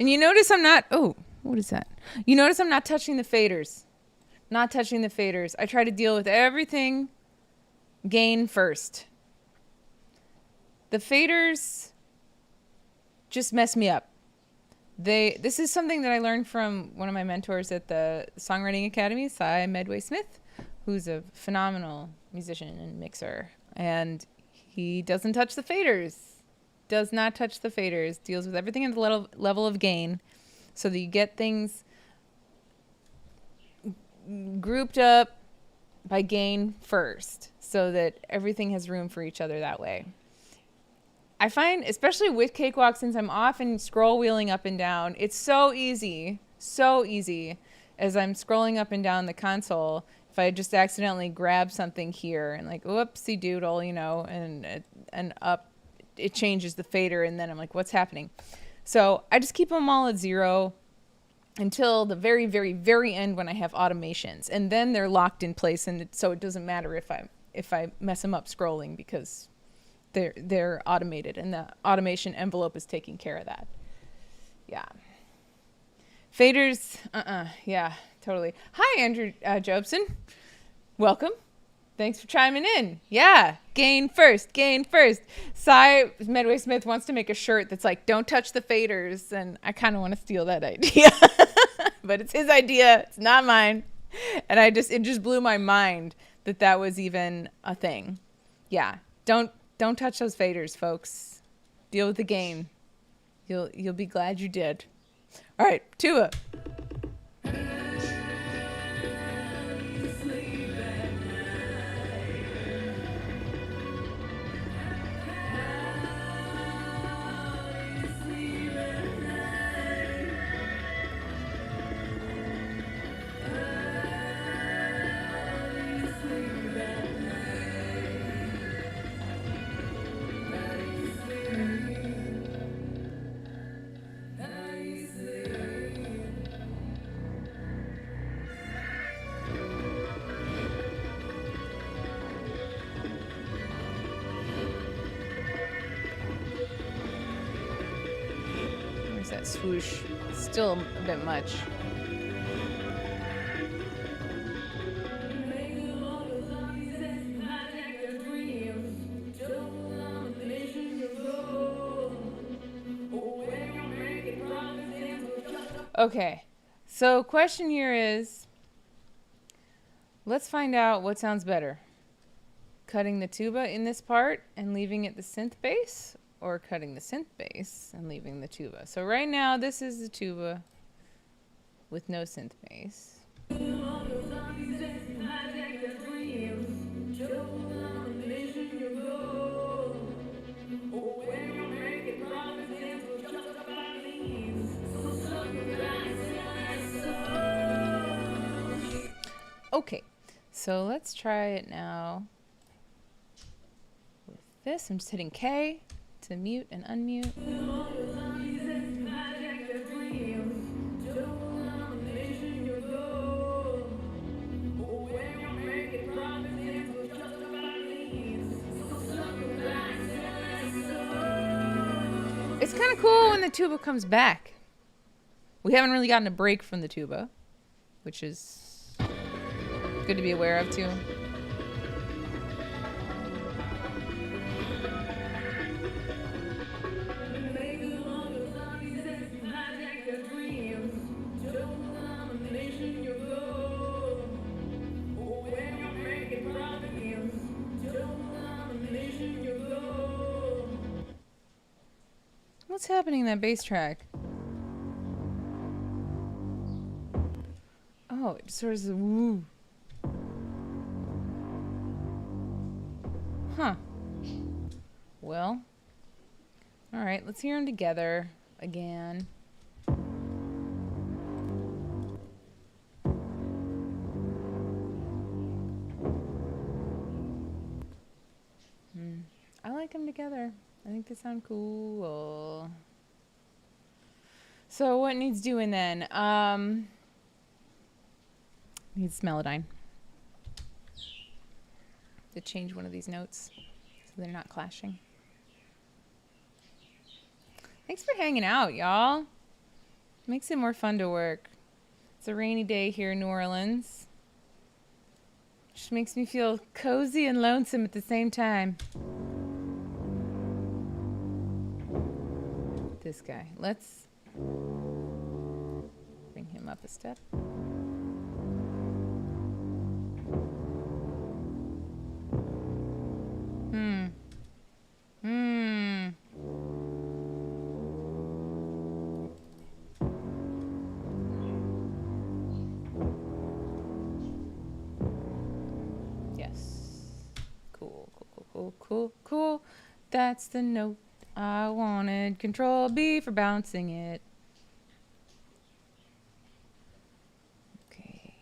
And you notice I'm not, what is that? You notice I'm not touching the faders. Not touching the faders. I try to deal with everything gain first. The faders just mess me up. This is something that I learned from one of my mentors at the Songwriting Academy, Cy Medway-Smith, who's a phenomenal musician and mixer. And he doesn't touch the faders. Does not touch the faders. Deals with everything at the level of gain, so that you get things grouped up by gain first, so that everything has room for each other that way. I find, especially with Cakewalk, since I'm often scroll wheeling up and down, it's so easy as I'm scrolling up and down the console. If I just accidentally grab something here and like, whoopsie doodle, you know, and up, it changes the fader, and then I'm like, what's happening? So I just keep them all at 0 until the very, very, very end when I have automations, and then they're locked in place, and so it doesn't matter if I mess them up scrolling because they're automated, and the automation envelope is taking care of that. Yeah. Faders, yeah, totally. Hi, Andrew Jobson. Welcome. Thanks for chiming in. Yeah, gain first. Cy Medway Smith wants to make a shirt that's like, don't touch the faders, and I kind of want to steal that idea. But it's his idea. It's not mine. And it just blew my mind that was even a thing. Yeah, don't touch those faders, folks. Deal with the gain. You'll be glad you did. All right, tuba. That swoosh, still a bit much. Okay, so question here is, let's find out what sounds better. Cutting the tuba in this part and leaving it the synth bass, or cutting the synth bass and leaving the tuba. So right now, this is the tuba with no synth bass. Okay, so let's try it now with this. I'm just hitting K to mute and unmute. It's kind of cool when the tuba comes back. We haven't really gotten a break from the tuba, which is good to be aware of too. What's happening in that bass track? Oh, it sort of woo. Huh. Well. All right, let's hear them together again. I like them together. I think they sound cool. So what needs doing then? Needs Melodyne to change one of these notes so they're not clashing. Thanks for hanging out, y'all. Makes it more fun to work. It's a rainy day here in New Orleans. Just makes me feel cozy and lonesome at the same time. This guy. Let's bring him up a step. Yes. Cool. That's the note. I wanted Control B for bouncing it. Okay.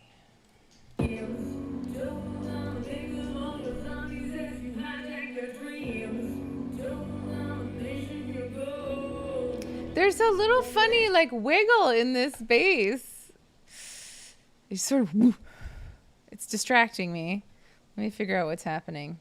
There's a little funny like wiggle in this bass. It's sort of, it's distracting me. Let me figure out what's happening.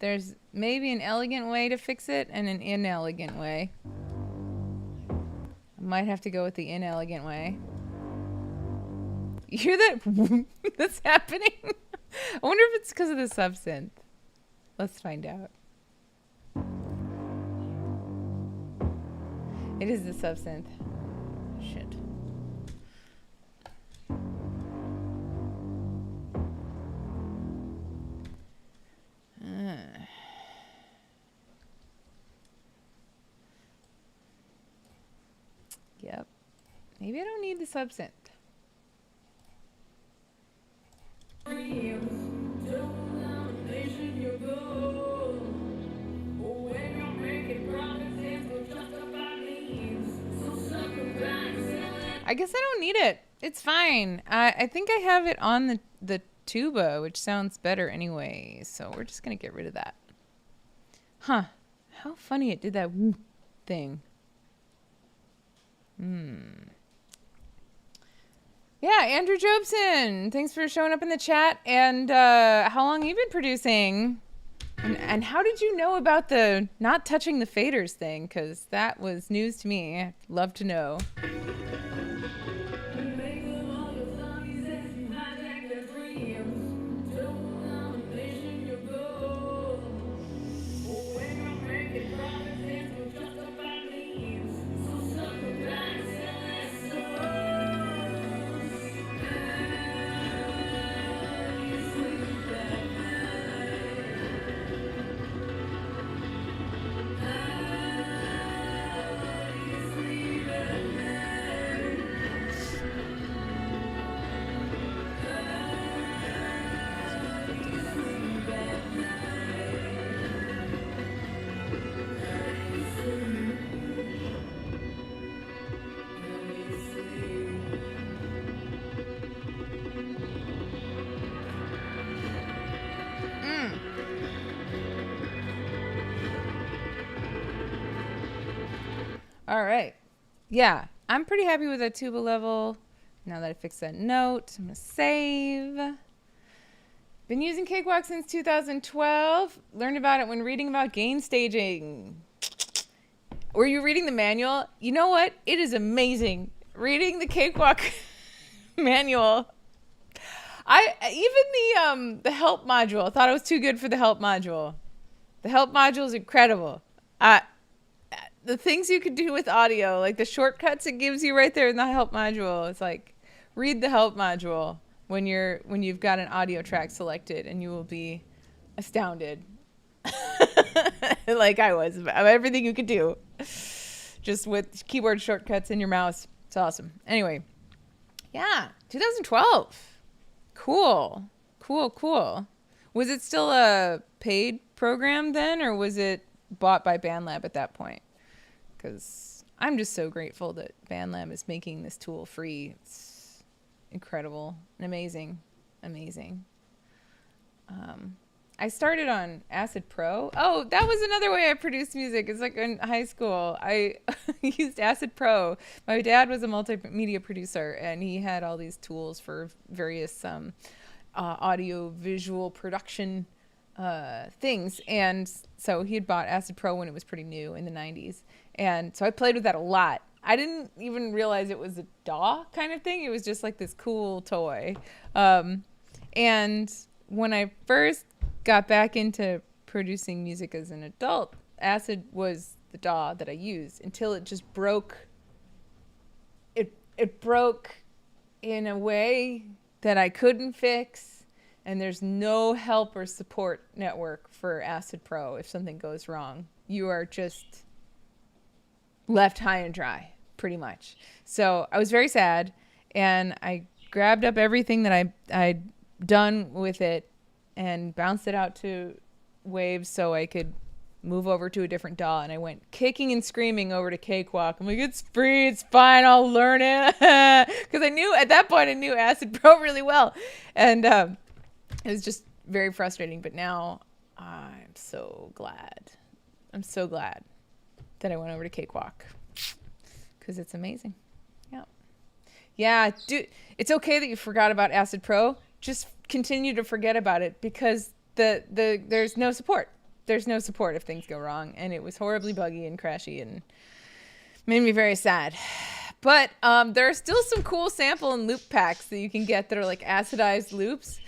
There's maybe an elegant way to fix it and an inelegant way. I might have to go with the inelegant way. You hear that? That's happening? I wonder if it's because of the subsynth. Let's find out. It is the subsynth. Shit. Yep. Maybe I don't need the subsynth. I guess I don't need it. It's fine. I think I have it on the tuba, which sounds better anyway. So we're just going to get rid of that. Huh. How funny it did that woo thing. Yeah, Andrew Jobson. Thanks for showing up in the chat. And how long have you been producing? And how did you know about the not touching the faders thing? Because that was news to me. I'd love to know. All right. Yeah, I'm pretty happy with that tuba level. Now that I fixed that note, I'm going to save. Been using Cakewalk since 2012. Learned about it when reading about gain staging. Were you reading the manual? You know what? It is amazing. Reading the Cakewalk manual. Even the help module. I thought it was too good for the help module. The help module is incredible. The things you could do with audio, like the shortcuts it gives you right there in the help module. It's like, read the help module when you've got an audio track selected, and you will be astounded. Like I was, of everything you could do just with keyboard shortcuts in your mouse. It's awesome. Anyway, yeah, 2012. Cool. Was it still a paid program then, or was it bought by Bandlab at that point? Because I'm just so grateful that Bandlab is making this tool free. It's incredible and amazing. I started on Acid Pro. Oh, that was another way I produced music. It's like in high school, I used Acid Pro. My dad was a multimedia producer, and he had all these tools for various audio visual production things. And so he had bought Acid Pro when it was pretty new in the 90s. And so I played with that a lot. I didn't even realize it was a DAW kind of thing. It was just like this cool toy. And when I first got back into producing music as an adult, Acid was the DAW that I used until it just broke. It broke in a way that I couldn't fix, and there's no help or support network for Acid Pro. If something goes wrong, you are just left high and dry, pretty much. So I was very sad, and I grabbed up everything that I'd done with it and bounced it out to waves so I could move over to a different DAW, and I went kicking and screaming over to Cakewalk. I'm like, it's free, it's fine, I'll learn it. Because I knew, at that point, I knew Acid Pro really well. And it was just very frustrating, but now I'm so glad. I'm so glad that I went over to Cakewalk because it's amazing. Yeah. Yeah, dude, it's okay that you forgot about Acid Pro. Just continue to forget about it because there's no support. There's no support if things go wrong, and it was horribly buggy and crashy and made me very sad. But there are still some cool sample and loop packs that you can get that are like acidized loops.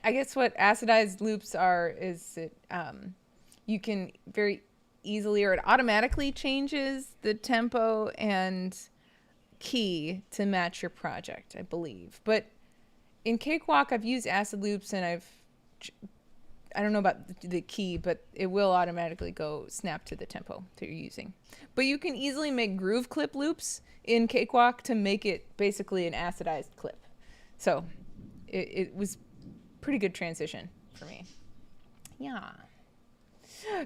I guess what acidized loops are is it you can very easily, or it automatically changes the tempo and key to match your project, I believe. But in Cakewalk, I've used acid loops, and I don't know about the key, but it will automatically go snap to the tempo that you're using. But you can easily make groove clip loops in Cakewalk to make it basically an acidized clip. So it was pretty good transition for me. Yeah.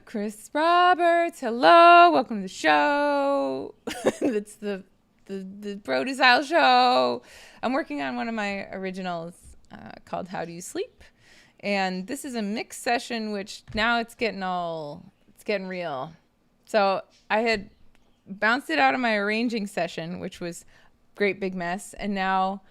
Chris Roberts, hello, welcome to the show. It's the Brody Style show. I'm working on one of my originals called How Do You Sleep? And this is a mix session, which now it's getting real. So I had bounced it out of my arranging session, which was great big mess, and now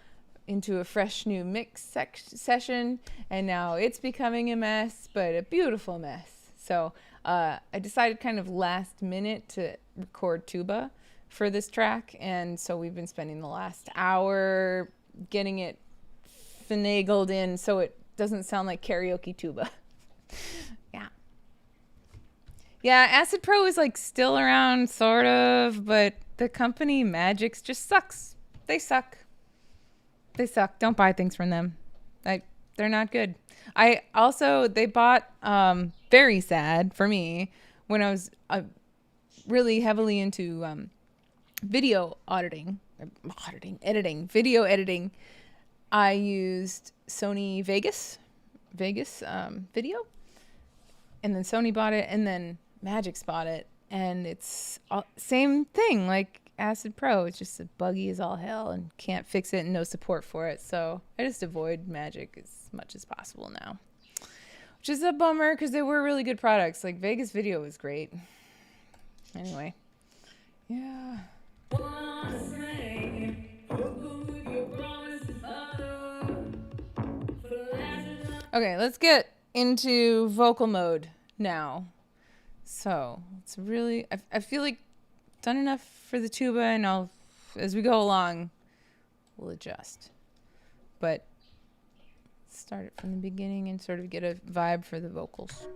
into a fresh new mix session, and now it's becoming a mess, but a beautiful mess. So I decided kind of last minute to record tuba for this track, and so we've been spending the last hour getting it finagled in so it doesn't sound like karaoke tuba. Yeah, Acid Pro is like still around, sort of, but the company Magix just sucks. They suck. Don't buy things from them. They're not good. They bought, very sad for me, when I was really heavily into video editing, I used Sony Vegas video, and then Sony bought it, and then Magix bought it, and it's same thing like Acid Pro. It's just buggy as all hell and can't fix it and no support for it. So I just avoid Magic as much as possible now, which is a bummer because they were really good products. Like Vegas Video was great. Anyway, yeah. Okay, let's get into vocal mode now. So it's really, I feel like done enough for the tuba, and as we go along, we'll adjust. But start it from the beginning and sort of get a vibe for the vocals.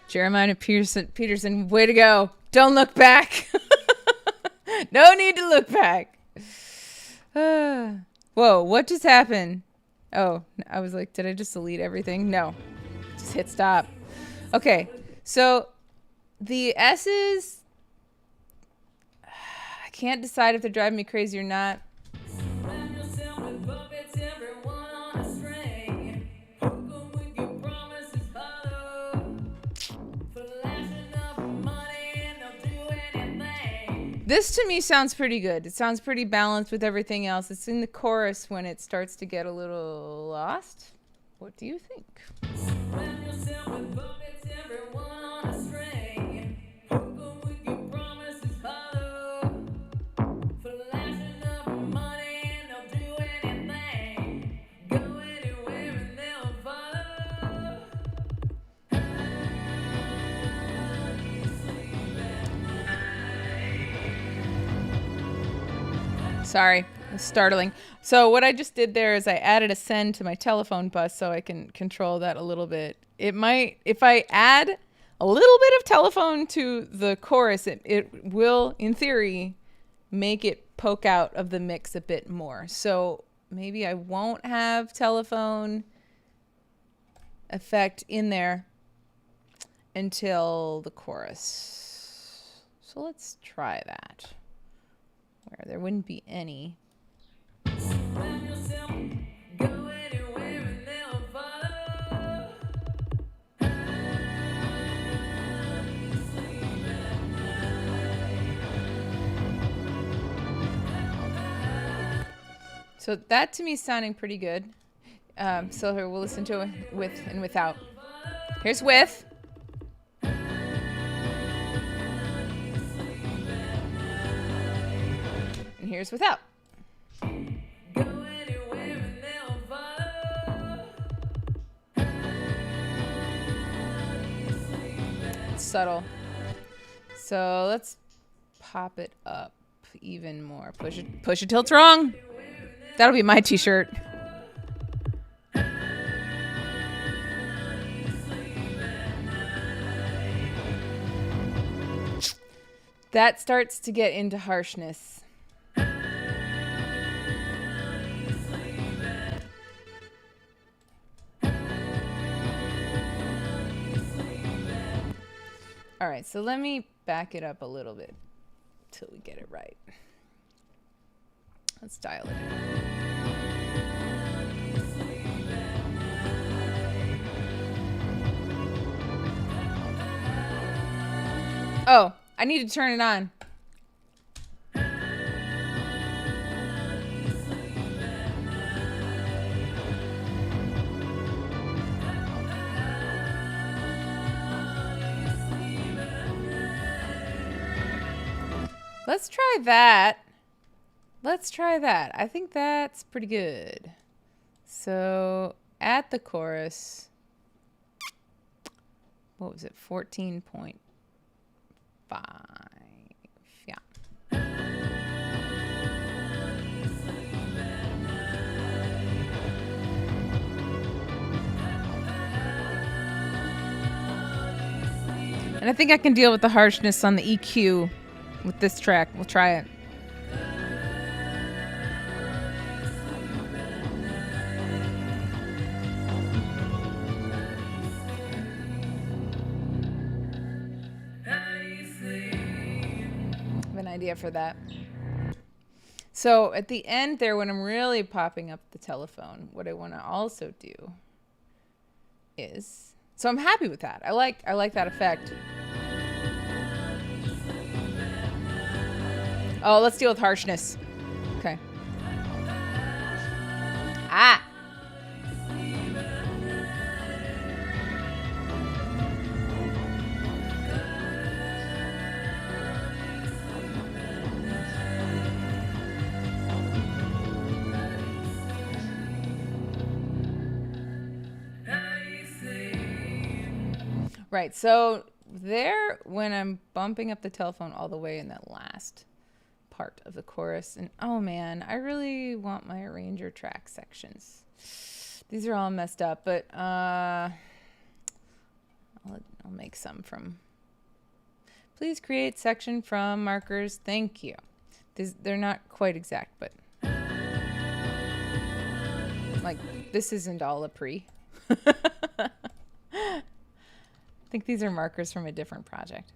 Jeremiah Peterson, way to go. Don't look back. No need to look back. Whoa, what just happened? Oh, I was like, did I just delete everything? No, just hit stop. Okay, so the S's, I can't decide if they're driving me crazy or not. This to me sounds pretty good. It sounds pretty balanced with everything else. It's in the chorus when it starts to get a little lost. What do you think? Sorry, it's startling. So what I just did there is I added a send to my telephone bus so I can control that a little bit. It might, if I add a little bit of telephone to the chorus, it will, in theory, make it poke out of the mix a bit more. So maybe I won't have telephone effect in there until the chorus. So let's try that. Where there wouldn't be any. So that to me is sounding pretty good. So here we'll listen to it with and without. Here's with. And here's without. It's subtle. So let's pop it up even more. Push it till it's wrong. That'll be my t-shirt. That starts to get into harshness. All right, so let me back it up a little bit till we get it right. Let's dial it in. Oh, I need to turn it on. Let's try that. Let's try that. I think that's pretty good. So at the chorus, what was it? 14.5. Yeah. And I think I can deal with the harshness on the EQ with this track. We'll try it. Idea for that. So at the end there, when I'm really popping up the telephone, what I want to also do is, so I'm happy with that. I like that effect. Oh, let's deal with harshness. Okay. Ah. Right, so there, when I'm bumping up the telephone all the way in that last part of the chorus, and oh man, I really want my arranger track sections. These are all messed up, but I'll make some from. Please create section from markers. Thank you. They're not quite exact, but like this isn't all a pre. I think these are markers from a different project.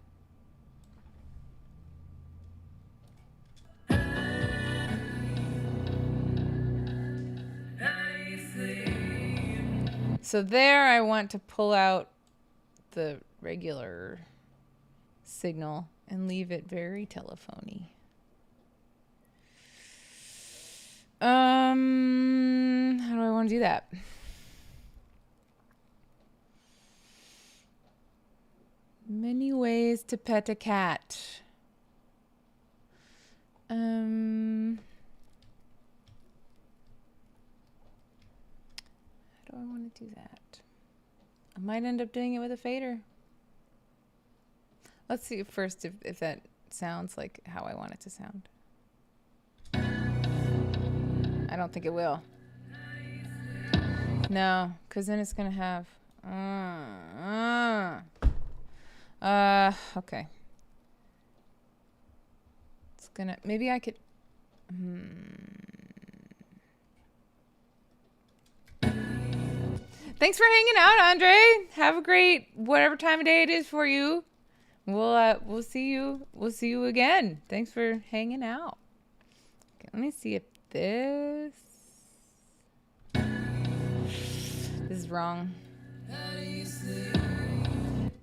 So there I want to pull out the regular signal and leave it very telephony. How do I want to do that? Many ways to pet a cat. How do I want to do that? I might end up doing it with a fader. Let's see first if that sounds like how I want it to sound. I don't think it will. No, because then it's going to have... okay. It's gonna... Maybe I could... Thanks for hanging out, Andre. Have a great whatever time of day it is for you. We'll see you. We'll see you again. Thanks for hanging out. Okay, let me see if this is wrong.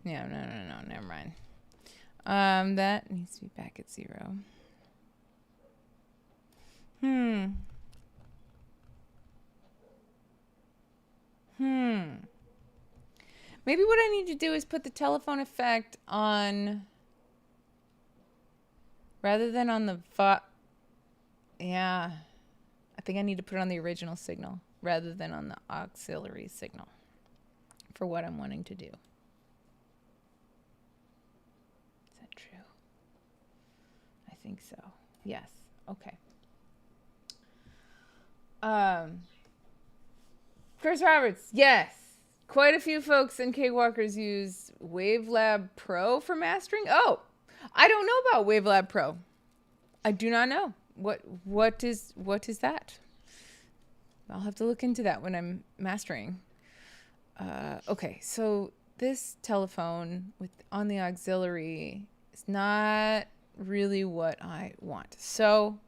Yeah, no, never mind. That needs to be back at 0. Maybe what I need to do is put the telephone effect on, rather than on the yeah. I think I need to put it on the original signal rather than on the auxiliary signal for what I'm wanting to do. Is that true? I think so. Yes. Okay. Chris Roberts. Yes. Quite a few folks and Cakewalkers use Wavelab Pro for mastering. Oh, I don't know about Wavelab Pro. I do not know. What is that? I'll have to look into that when I'm mastering. Okay, so this telephone on the auxiliary is not really what I want. So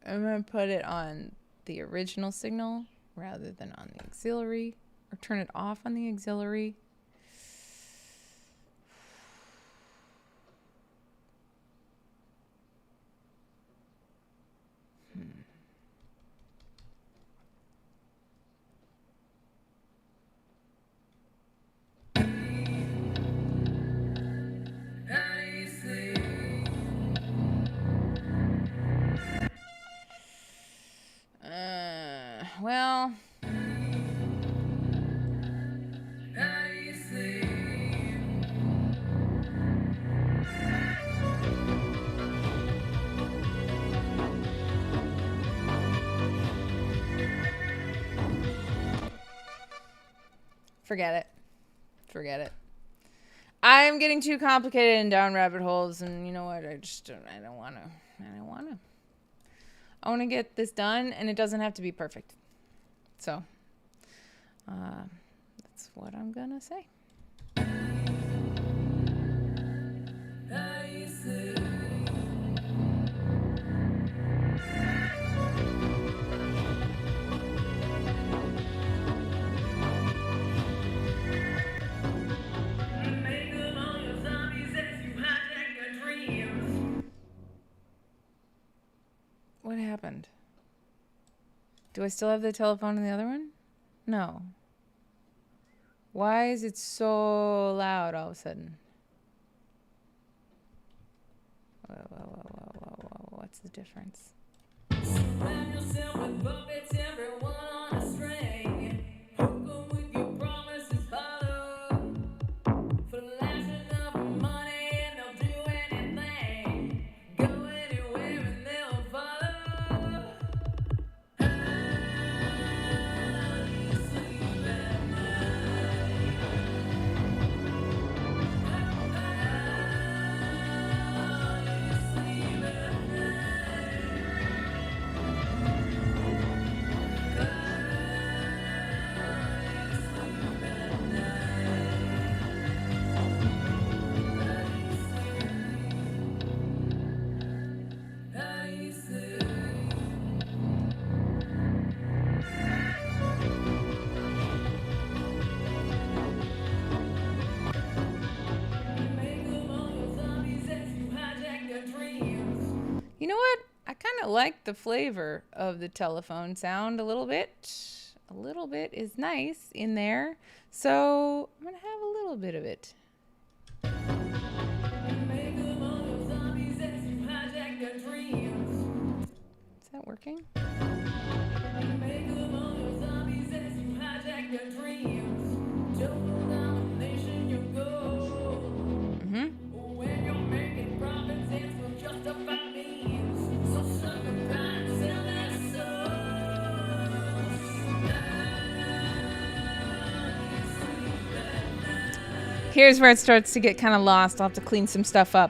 I'm going to put it on the original signal rather than on the auxiliary, or turn it off on the auxiliary. Well, forget it. Forget it. I'm getting too complicated and down rabbit holes, and you know what? I don't want to. I want to get this done, and it doesn't have to be perfect. So, that's what I'm gonna say. What happened? Do I still have the telephone in the other one? No. Why is it so loud all of a sudden? Whoa. What's the difference? Surround yourself with puppets, everyone on a string. Hook with your promises hollow. Flashing up money and they'll do anything. Go anywhere and they'll follow. of like the flavor of the telephone sound a little bit. A little bit is nice in there. So I'm going to have a little bit of it. Is that working? Here's where it starts to get kind of lost. I'll have to clean some stuff up.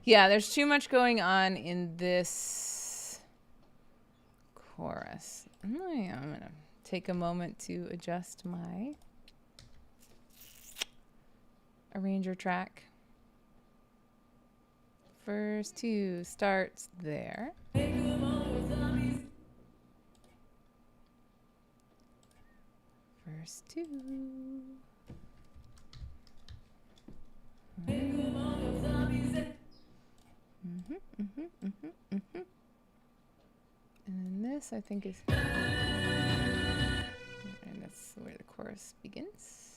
Yeah, there's too much going on in this chorus. I'm going to take a moment to adjust my arranger track. Verse 2 starts there. Verse 2. And then this, I think, is... And that's where the chorus begins.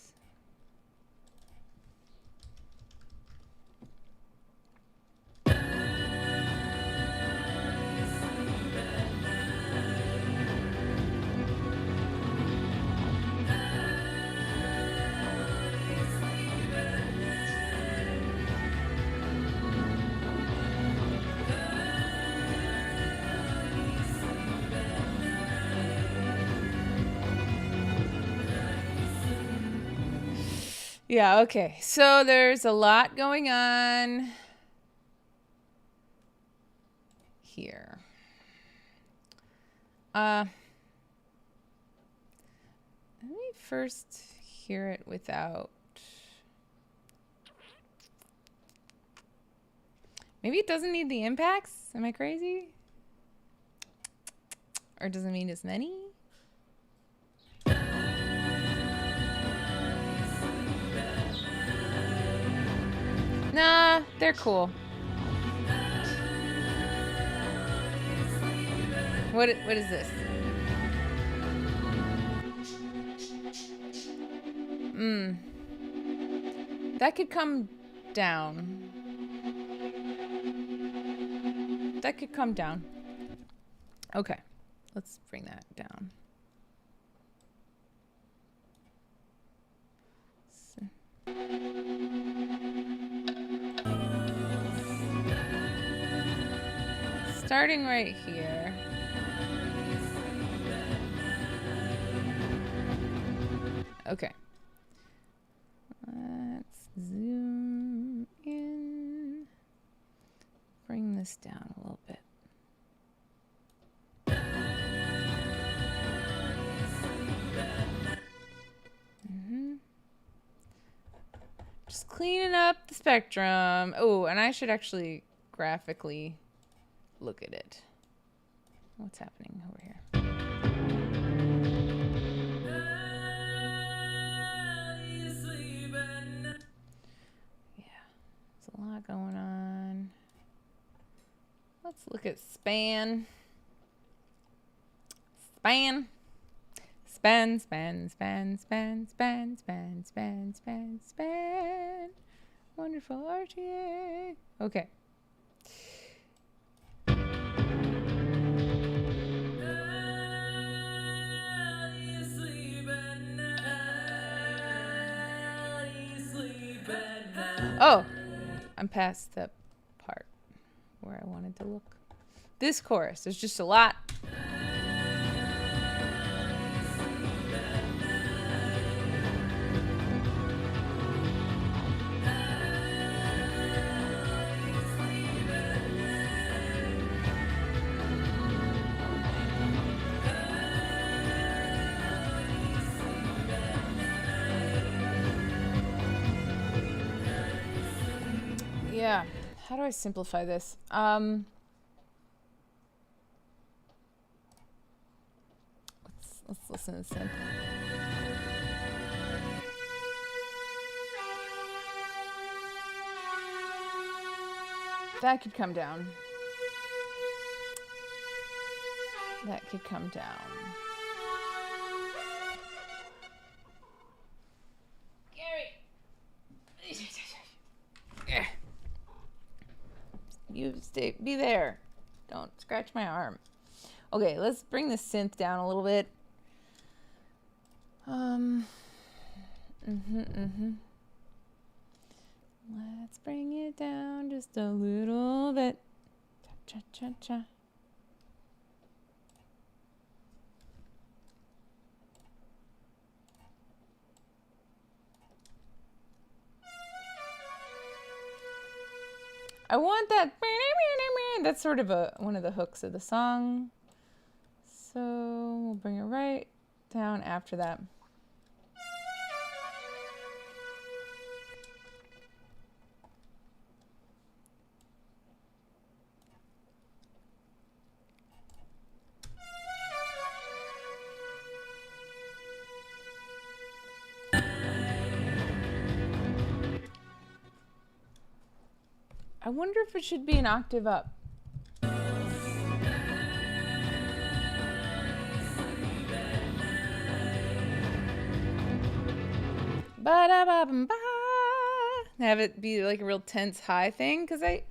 Yeah, okay. So there's a lot going on here. Let me first hear it without... Maybe it doesn't need the impacts? Am I crazy? Or doesn't need as many? Nah, they're cool. What is this? That could come down. That could come down. Okay, let's bring that down. Starting right here. Okay. Let's zoom in. Bring this down a little bit. Just cleaning up the spectrum. Oh, and I should actually graphically look at it. What's happening over here? Yeah, there's a lot going on. Let's look at span. Span. Span, span, span, span, span, span, span, span, span. Wonderful RTA. Okay. Oh, I'm past the part where I wanted to look. This chorus, there's just a lot. Yeah. How do I simplify this? Let's listen to the synth. That could come down. That could come down. Gary! You stay, be there. Don't scratch my arm. Okay, let's bring the synth down a little bit. Let's bring it down just a little bit. Cha cha cha cha. I want that. That's sort of one of the hooks of the song. So we'll bring it right down after that. I wonder if it should be an octave up. Ba-da-ba-bum-ba. Have it be like a real tense high thing, because I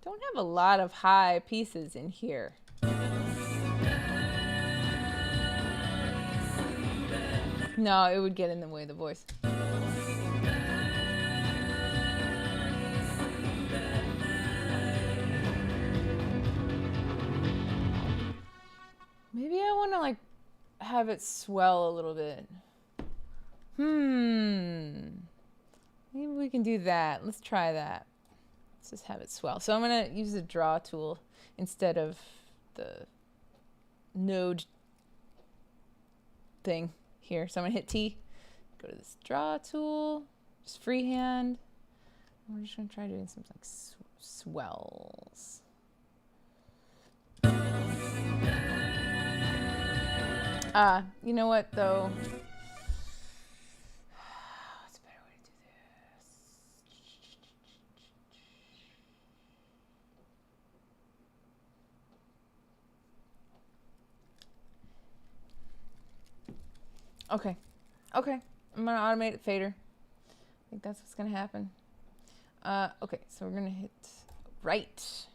don't have a lot of high pieces in here. No, it would get in the way of the voice. Maybe I want to like have it swell a little bit. Maybe we can do that. Let's try that. Let's just have it swell. So I'm going to use the draw tool instead of the node thing here. So I'm going to hit T, go to this draw tool, just freehand. We're just going to try doing some like swells. You know what though? What's a better way to do this? Okay. Okay. I'm gonna automate it fader. I think that's what's gonna happen. Okay, so we're gonna hit right.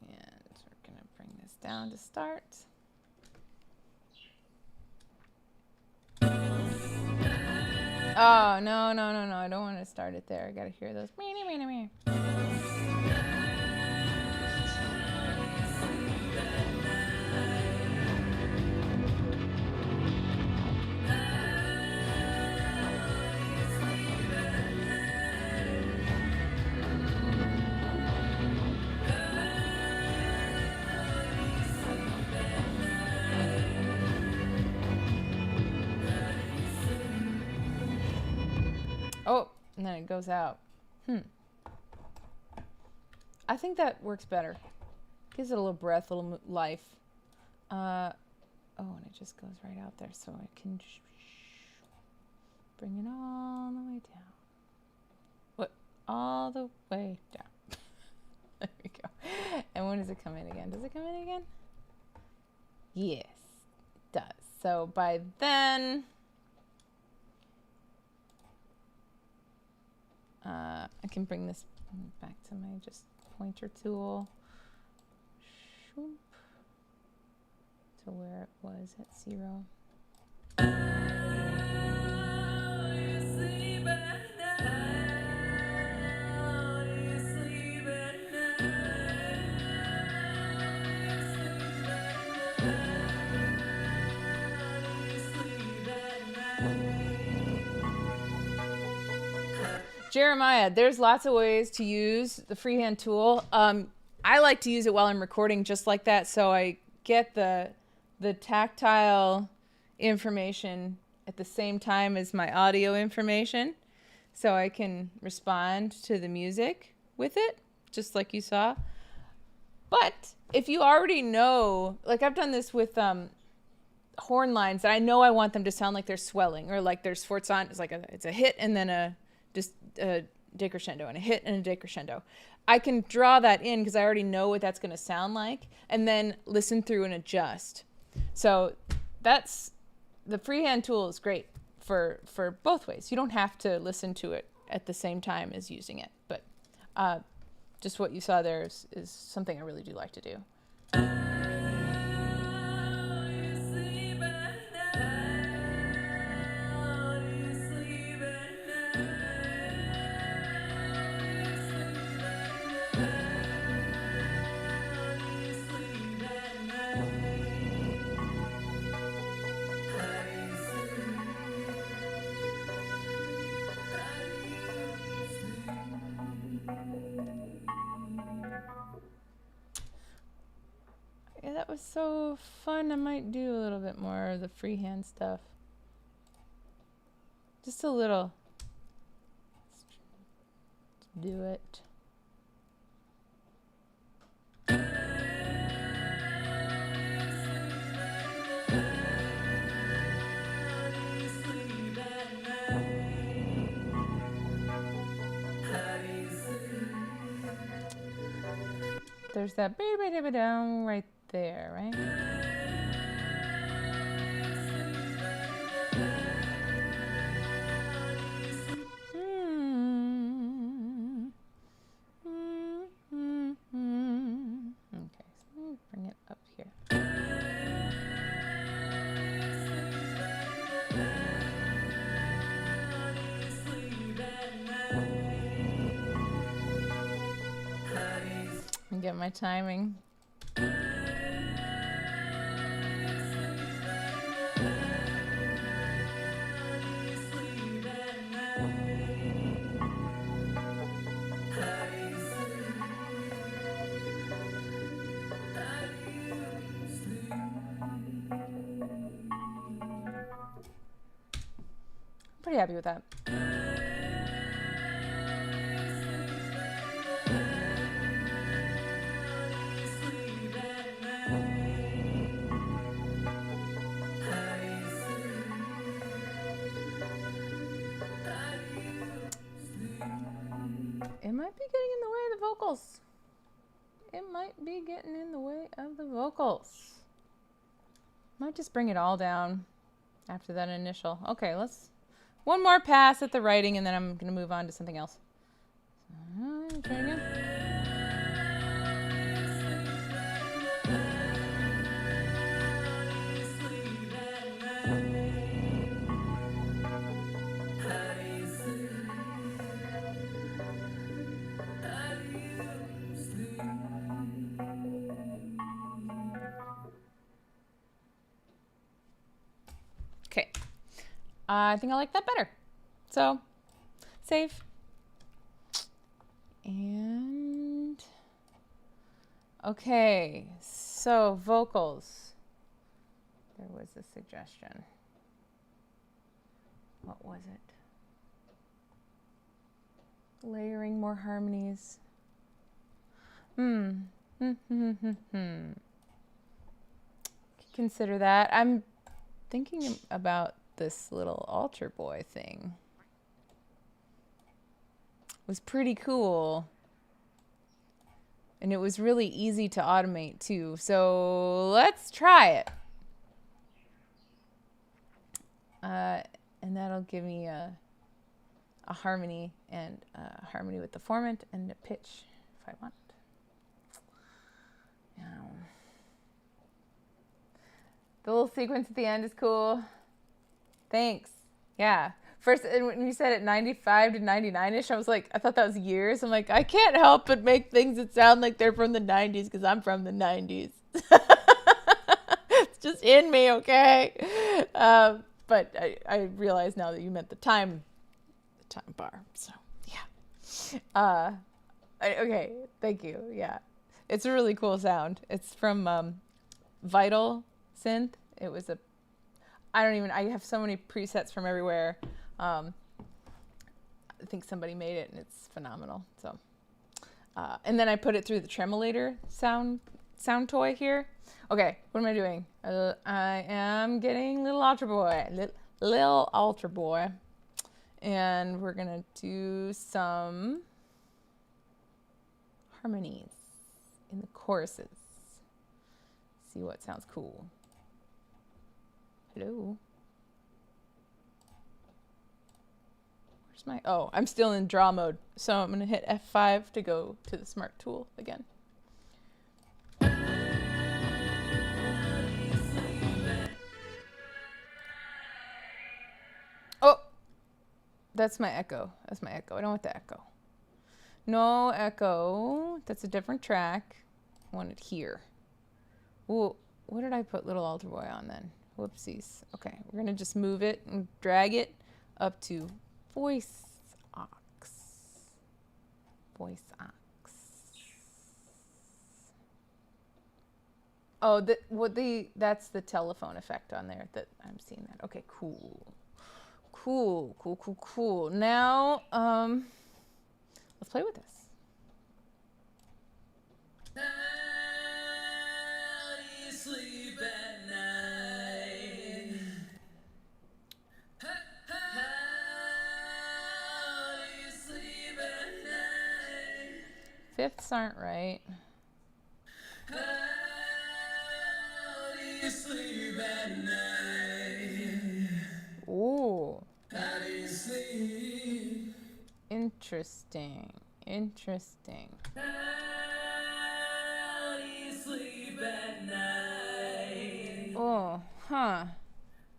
And we're gonna bring this down to start. Oh, no. I don't want to start it there. I gotta hear those. Oh, and then it goes out. I think that works better. Gives it a little breath, a little life. Oh, and it just goes right out there, so I can bring it all the way down. What? All the way down. There we go. And when does it come in again? Does it come in again? Yes, it does. So by then, I can bring this back to my just pointer tool. Shoop, to where it was at 0. Jeremiah, there's lots of ways to use the freehand tool. I like to use it while I'm recording just like that, so I get the tactile information at the same time as my audio information. so I can respond to the music with it, just like you saw. But if you already know, like I've done this with horn lines that I know I want them to sound like they're swelling, or like there's sforzando, it's a hit and then a decrescendo, and a hit and a decrescendo. I can draw that in because I already know what that's going to sound like, and then listen through and adjust. So that's the freehand tool is great for both ways. You don't have to listen to it at the same time as using it, but just what you saw there is something I really do like to do. Yeah, that was so fun. I might do a little bit more of the freehand stuff. Just a little. Let's do it. There's that down right there, right? Okay, so let me bring it up here. And get my timing. Pretty happy with that. It might be getting in the way of the vocals. It might be getting in the way of the vocals. Might just bring it all down after that initial. Okay, let's one more pass at the writing, and then I'm going to move on to something else. Try again. Okay. I think I like that better. So, save. And, okay, so vocals. There was a suggestion. What was it? Layering more harmonies. Consider that. I'm thinking about this little altar boy thing. It was pretty cool. And it was really easy to automate too. So let's try it. And that'll give me a harmony, and a harmony with the formant and the pitch if I want. The little sequence at the end is cool. Thanks. Yeah. First, when you said it 95 to 99-ish, I was like, I thought that was years. I'm like, I can't help but make things that sound like they're from the 90s because I'm from the 90s. It's just in me, okay? But I realize now that you meant the time bar. So, yeah. Okay, thank you. Yeah. It's a really cool sound. It's from Vital Synth. It was I have so many presets from everywhere. I think somebody made it and it's phenomenal. So, and then I put it through the tremolator sound toy here. Okay, what am I doing? I am getting little altar boy, little altar boy, and we're gonna do some harmonies in the choruses. See what sounds cool. Hello. Where's my, oh, I'm still in draw mode. So I'm gonna hit F5 to go to the smart tool again. Oh, that's my echo. That's my echo. I don't want the echo. No echo. That's a different track. I want it here. Ooh, what did I put little altar boy on then? Whoopsies. Okay, we're gonna just move it and drag it up to voice aux. Voice aux. Oh, that's the telephone effect on there that I'm seeing that. Okay, cool. Cool. Now, let's play with this. How do you sleep at night? How do you sleep at night? Fifths aren't right. How do you sleep at night? Ooh. How do you sleep? Interesting. How do you sleep at night? Oh, huh.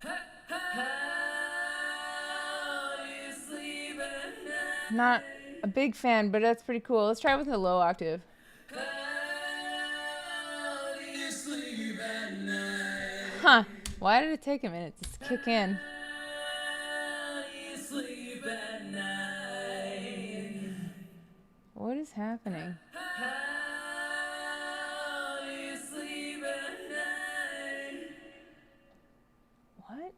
How do you sleep at night? Not a big fan, but that's pretty cool. Let's try it with a low octave. How do you sleep at night? Huh. Why did it take a minute to kick in? What is happening? How do you sleep at night? What?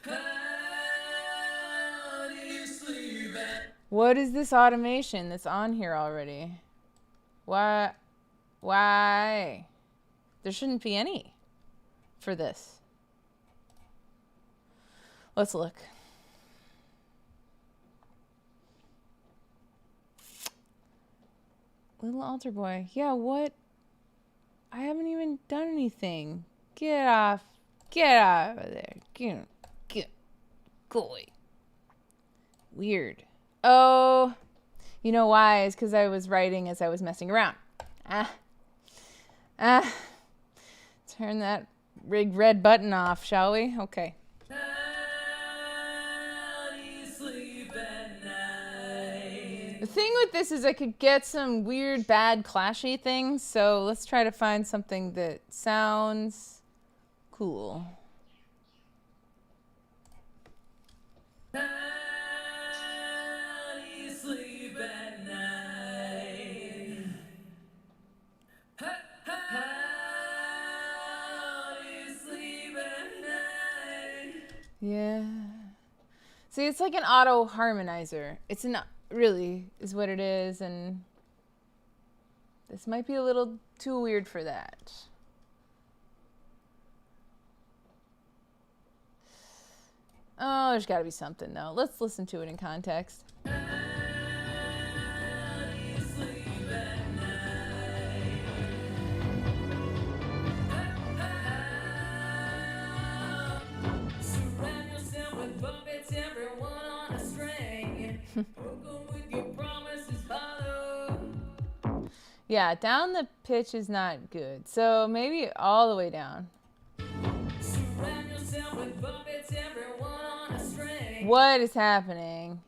How do you sleep at... What is this automation that's on here already? Why? There shouldn't be any for this. Let's look. Little altar boy. Yeah, what? I haven't even done anything. Get off of there. Get. Go away. Weird. Oh, you know why? It's because I was writing as I was messing around. Turn that big red button off, shall we? Okay. The thing with this is I could get some weird, bad, clashy things, so let's try to find something that sounds cool. How do you sleep at night? How do you sleep at night? Yeah. See, it's like an auto harmonizer. It's an really is what it is, and this might be a little too weird for that. Oh, there's got to be something though. Let's listen to it in context. Yeah, down the pitch is not good. So maybe all the way down. What is happening?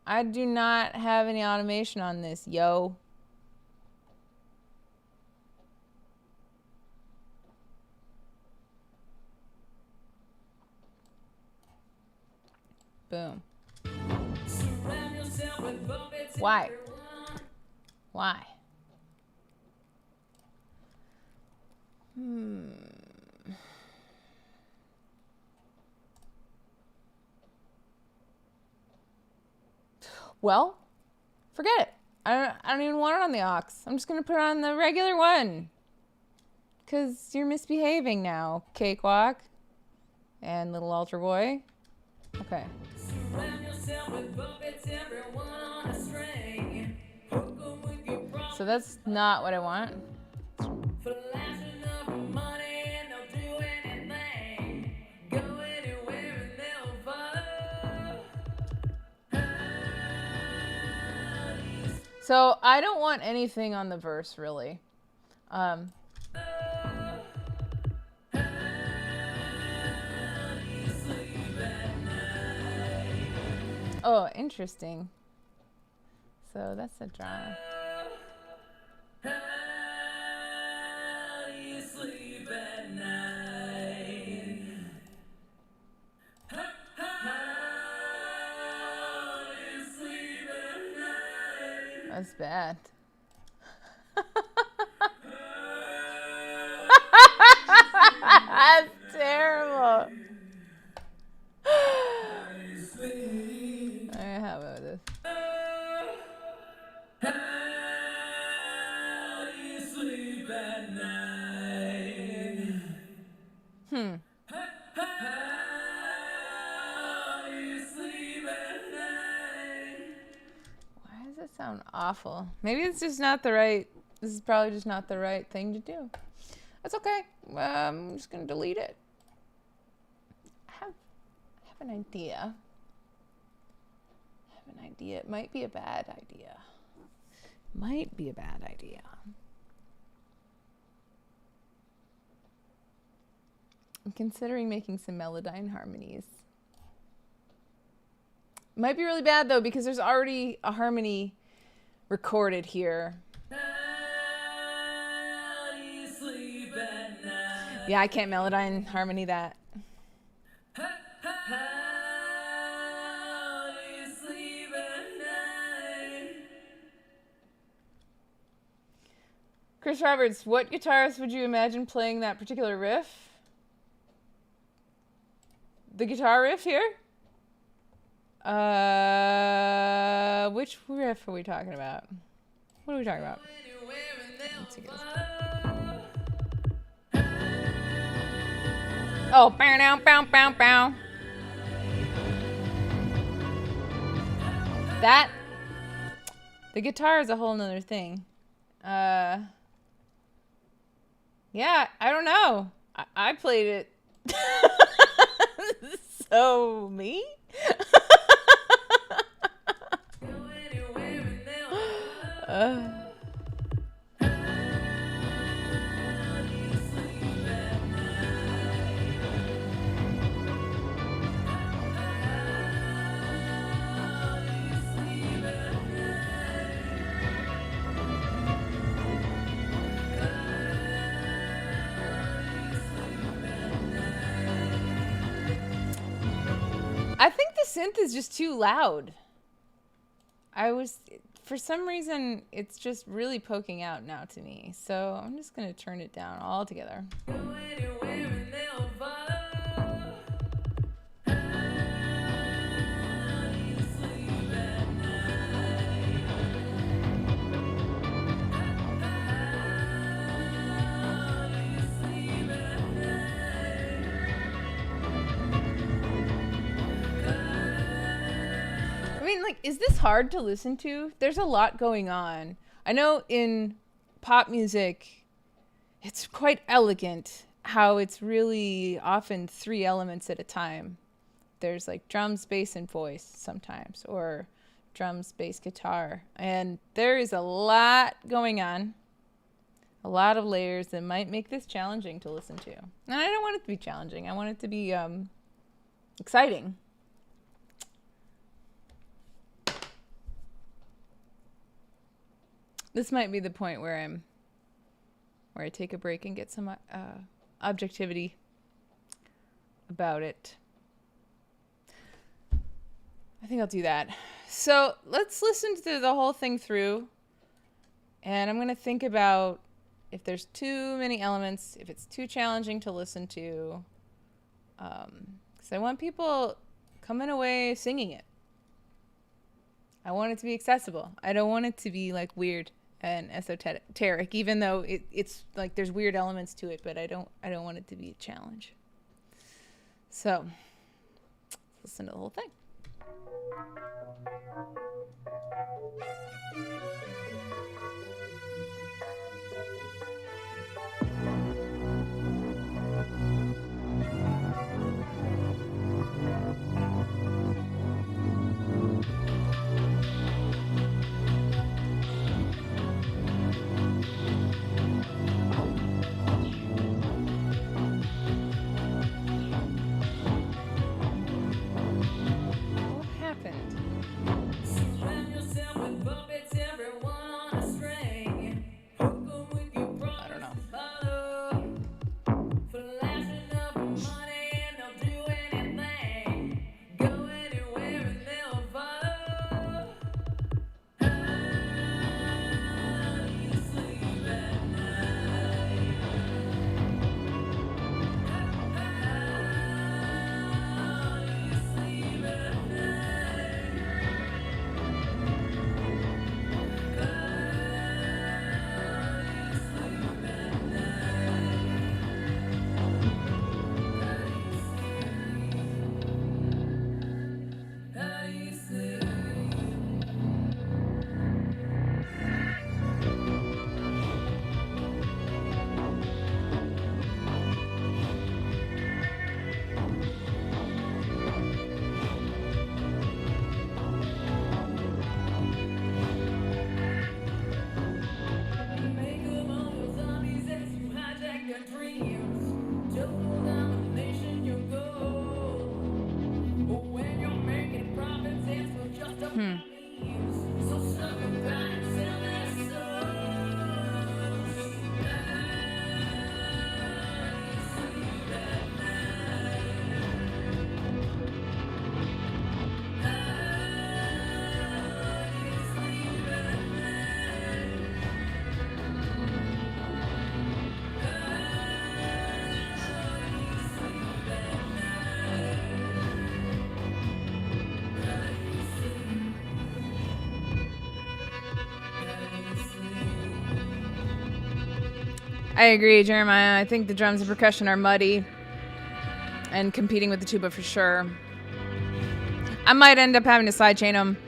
I do not have any automation on this, yo. Boom. Why? Why? Well, forget it. I don't even want it on the aux. I'm just going to put it on the regular one. Because you're misbehaving now, Cakewalk. And little altar boy. Okay. So that's not what I want. So I don't want anything on the verse, really. Oh, interesting. So that's a draw. That's bad. That's terrible. Alright, how about this? Why does it sound awful? Maybe it's just not the right. This is probably just not the right thing to do. That's okay. I'm just gonna delete it. I have an idea. It might be a bad idea. Might be a bad idea. I'm considering making some melodyne harmonies. Might be really bad though because there's already a harmony recorded here. Yeah, I can't melodyne harmony that. Chris Roberts, what guitarist would you imagine playing that particular riff? The guitar riff here? Which riff are we talking about? What are we talking about? Let's see this. Oh, bow down, bow, bow, bow. That, the guitar is a whole nother thing. Yeah, I don't know. I played it. So me? I think the synth is just too loud. For some reason, it's just really poking out now to me. So I'm just going to turn it down altogether. Like, is this hard to listen to? There's a lot going on. I know in pop music, it's quite elegant how it's really often 3 elements at a time. There's like drums, bass, and voice sometimes, or drums, bass, guitar. And there is a lot going on, a lot of layers that might make this challenging to listen to. And I don't want it to be challenging. I want it to be exciting. This might be the point where I take a break and get some objectivity about it. I think I'll do that. So let's listen to the whole thing through. And I'm going to think about if there's too many elements, if it's too challenging to listen to. Because I want people coming away singing it. I want it to be accessible. I don't want it to be like weird and esoteric, even though it's like there's weird elements to it, but I don't want it to be a challenge. So listen to the whole thing. I agree, Jeremiah. I think the drums and percussion are muddy and competing with the tuba for sure. I might end up having to sidechain them.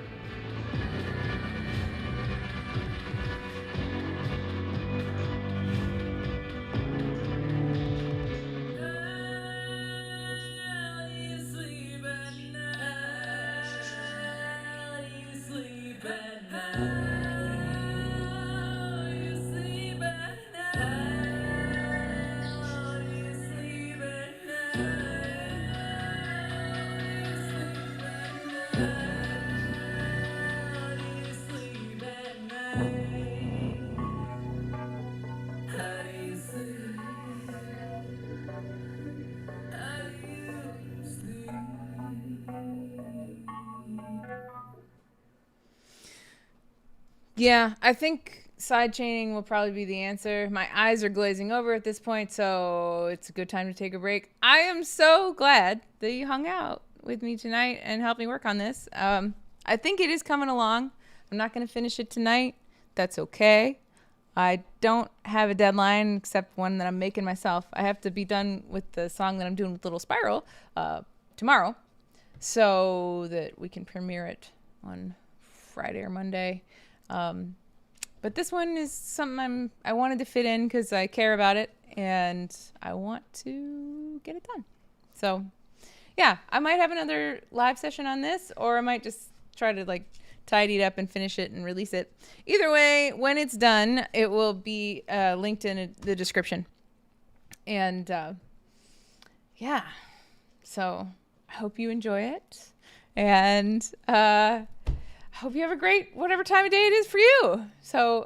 Yeah, I think side chaining will probably be the answer. My eyes are glazing over at this point, so it's a good time to take a break. I am so glad that you hung out with me tonight and helped me work on this. I think it is coming along. I'm not going to finish it tonight. That's okay. I don't have a deadline except one that I'm making myself. I have to be done with the song that I'm doing with Little Spiral tomorrow so that we can premiere it on Friday or Monday. But this one is something I wanted to fit in because I care about it and I want to get it done. So yeah, I might have another live session on this, or I might just try to like tidy it up and finish it and release it. Either way, when it's done, it will be linked in the description. And yeah, so I hope you enjoy it. And I hope you have a great whatever time of day it is for you. So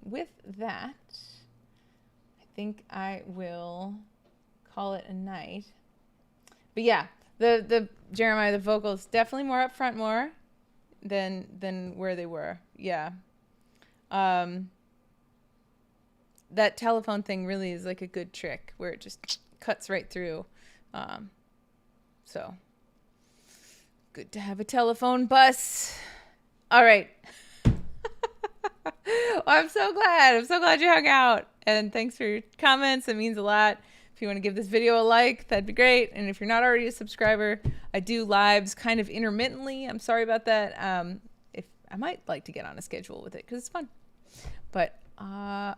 with that, I think I will call it a night. But yeah, the Jeremiah, the vocals definitely more upfront more than where they were. Yeah. That telephone thing really is like a good trick where it just cuts right through. So good to have a telephone bus. All right. Well, I'm so glad. I'm so glad you hung out. And thanks for your comments. It means a lot. If you want to give this video a like, that'd be great. And if you're not already a subscriber, I do lives kind of intermittently. I'm sorry about that. If I might like to get on a schedule with it because it's fun. But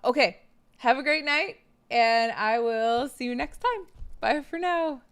okay. Have a great night. And I will see you next time. Bye for now.